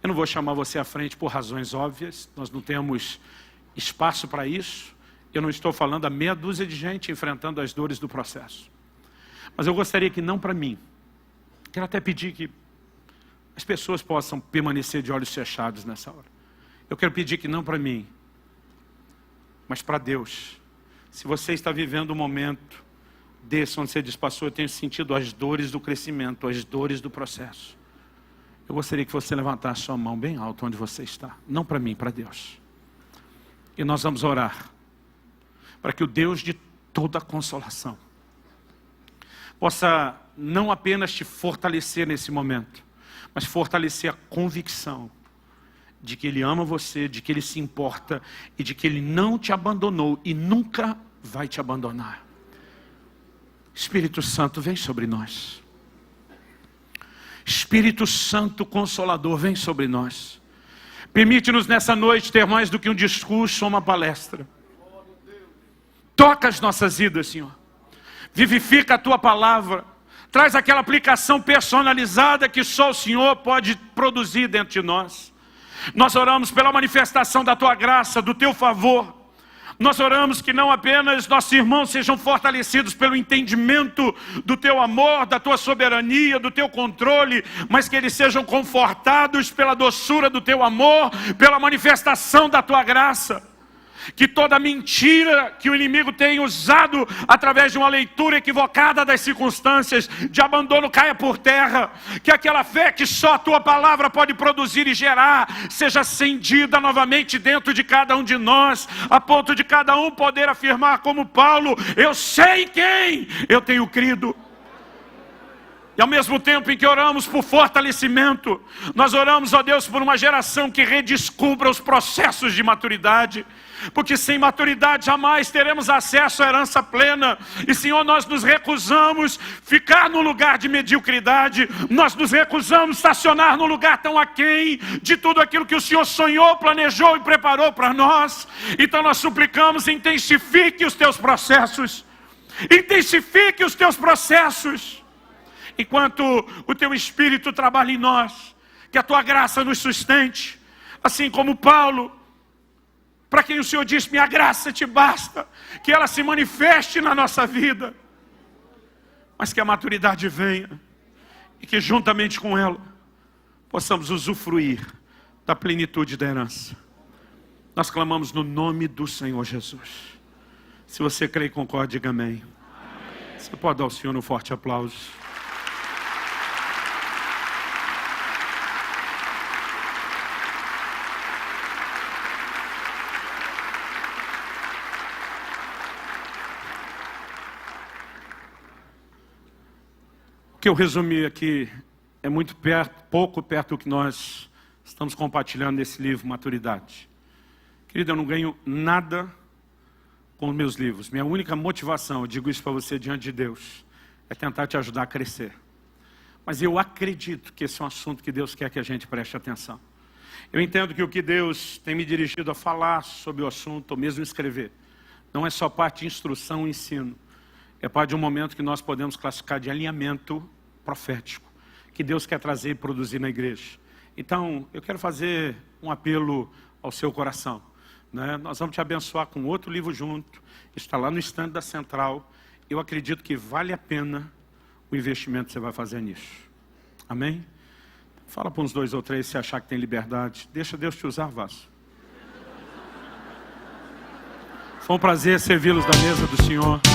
Eu não vou chamar você à frente por razões óbvias, nós não temos espaço para isso. Eu não estou falando a meia dúzia de gente enfrentando as dores do processo. Mas eu gostaria que não para mim. Quero até pedir que as pessoas possam permanecer de olhos fechados nessa hora. Eu quero pedir que não para mim, mas para Deus. Se você está vivendo um momento desse onde você diz, pastor, eu tenho sentido as dores do crescimento, as dores do processo. Eu gostaria que você levantasse sua mão bem alto onde você está. Não para mim, para Deus. E nós vamos orar para que o Deus de toda consolação possa não apenas te fortalecer nesse momento, mas fortalecer a convicção de que Ele ama você, de que Ele se importa e de que Ele não te abandonou e nunca vai te abandonar. Espírito Santo, vem sobre nós. Espírito Santo Consolador, vem sobre nós. Permite-nos nessa noite ter mais do que um discurso ou uma palestra. Toca as nossas vidas, Senhor. Vivifica a Tua palavra. Traz aquela aplicação personalizada que só o Senhor pode produzir dentro de nós. Nós oramos pela manifestação da Tua graça, do Teu favor. Nós oramos que não apenas nossos irmãos sejam fortalecidos pelo entendimento do Teu amor, da Tua soberania, do Teu controle, mas que eles sejam confortados pela doçura do Teu amor, pela manifestação da Tua graça. Que toda mentira que o inimigo tem usado através de uma leitura equivocada das circunstâncias de abandono caia por terra. Que aquela fé que só a Tua palavra pode produzir e gerar seja acendida novamente dentro de cada um de nós, a ponto de cada um poder afirmar como Paulo, eu sei em quem eu tenho crido. E ao mesmo tempo em que oramos por fortalecimento, nós oramos, ó Deus, por uma geração que redescubra os processos de maturidade. Porque sem maturidade jamais teremos acesso à herança plena. E Senhor, nós nos recusamos ficar num lugar de mediocridade. Nós nos recusamos estacionar num lugar tão aquém de tudo aquilo que o Senhor sonhou, planejou e preparou para nós. Então nós suplicamos, intensifique os Teus processos. Intensifique os Teus processos. Enquanto o Teu Espírito trabalha em nós, que a Tua graça nos sustente, assim como Paulo, para quem o Senhor diz, minha graça te basta, que ela se manifeste na nossa vida, mas que a maturidade venha, e que juntamente com ela, possamos usufruir da plenitude da herança. Nós clamamos no nome do Senhor Jesus. Se você crê e concorda, diga amém. Amém. Você pode dar ao Senhor um forte aplauso. O que eu resumi aqui é muito pouco perto do que nós estamos compartilhando nesse livro, Maturidade. Querido, eu não ganho nada com os meus livros. Minha única motivação, eu digo isso para você diante de Deus, é tentar te ajudar a crescer. Mas eu acredito que esse é um assunto que Deus quer que a gente preste atenção. Eu entendo que o que Deus tem me dirigido a falar sobre o assunto, ou mesmo escrever, não é só parte de instrução e ensino. É parte de um momento que nós podemos classificar de alinhamento profético, que Deus quer trazer e produzir na igreja. Então, eu quero fazer um apelo ao seu coração. Né? Nós vamos te abençoar com outro livro junto, está lá no stand da Central. Eu acredito que vale a pena o investimento que você vai fazer nisso. Amém? Fala para uns 2 ou 3 se achar que tem liberdade. Deixa Deus te usar, vaso. Foi um prazer servi-los da mesa do Senhor.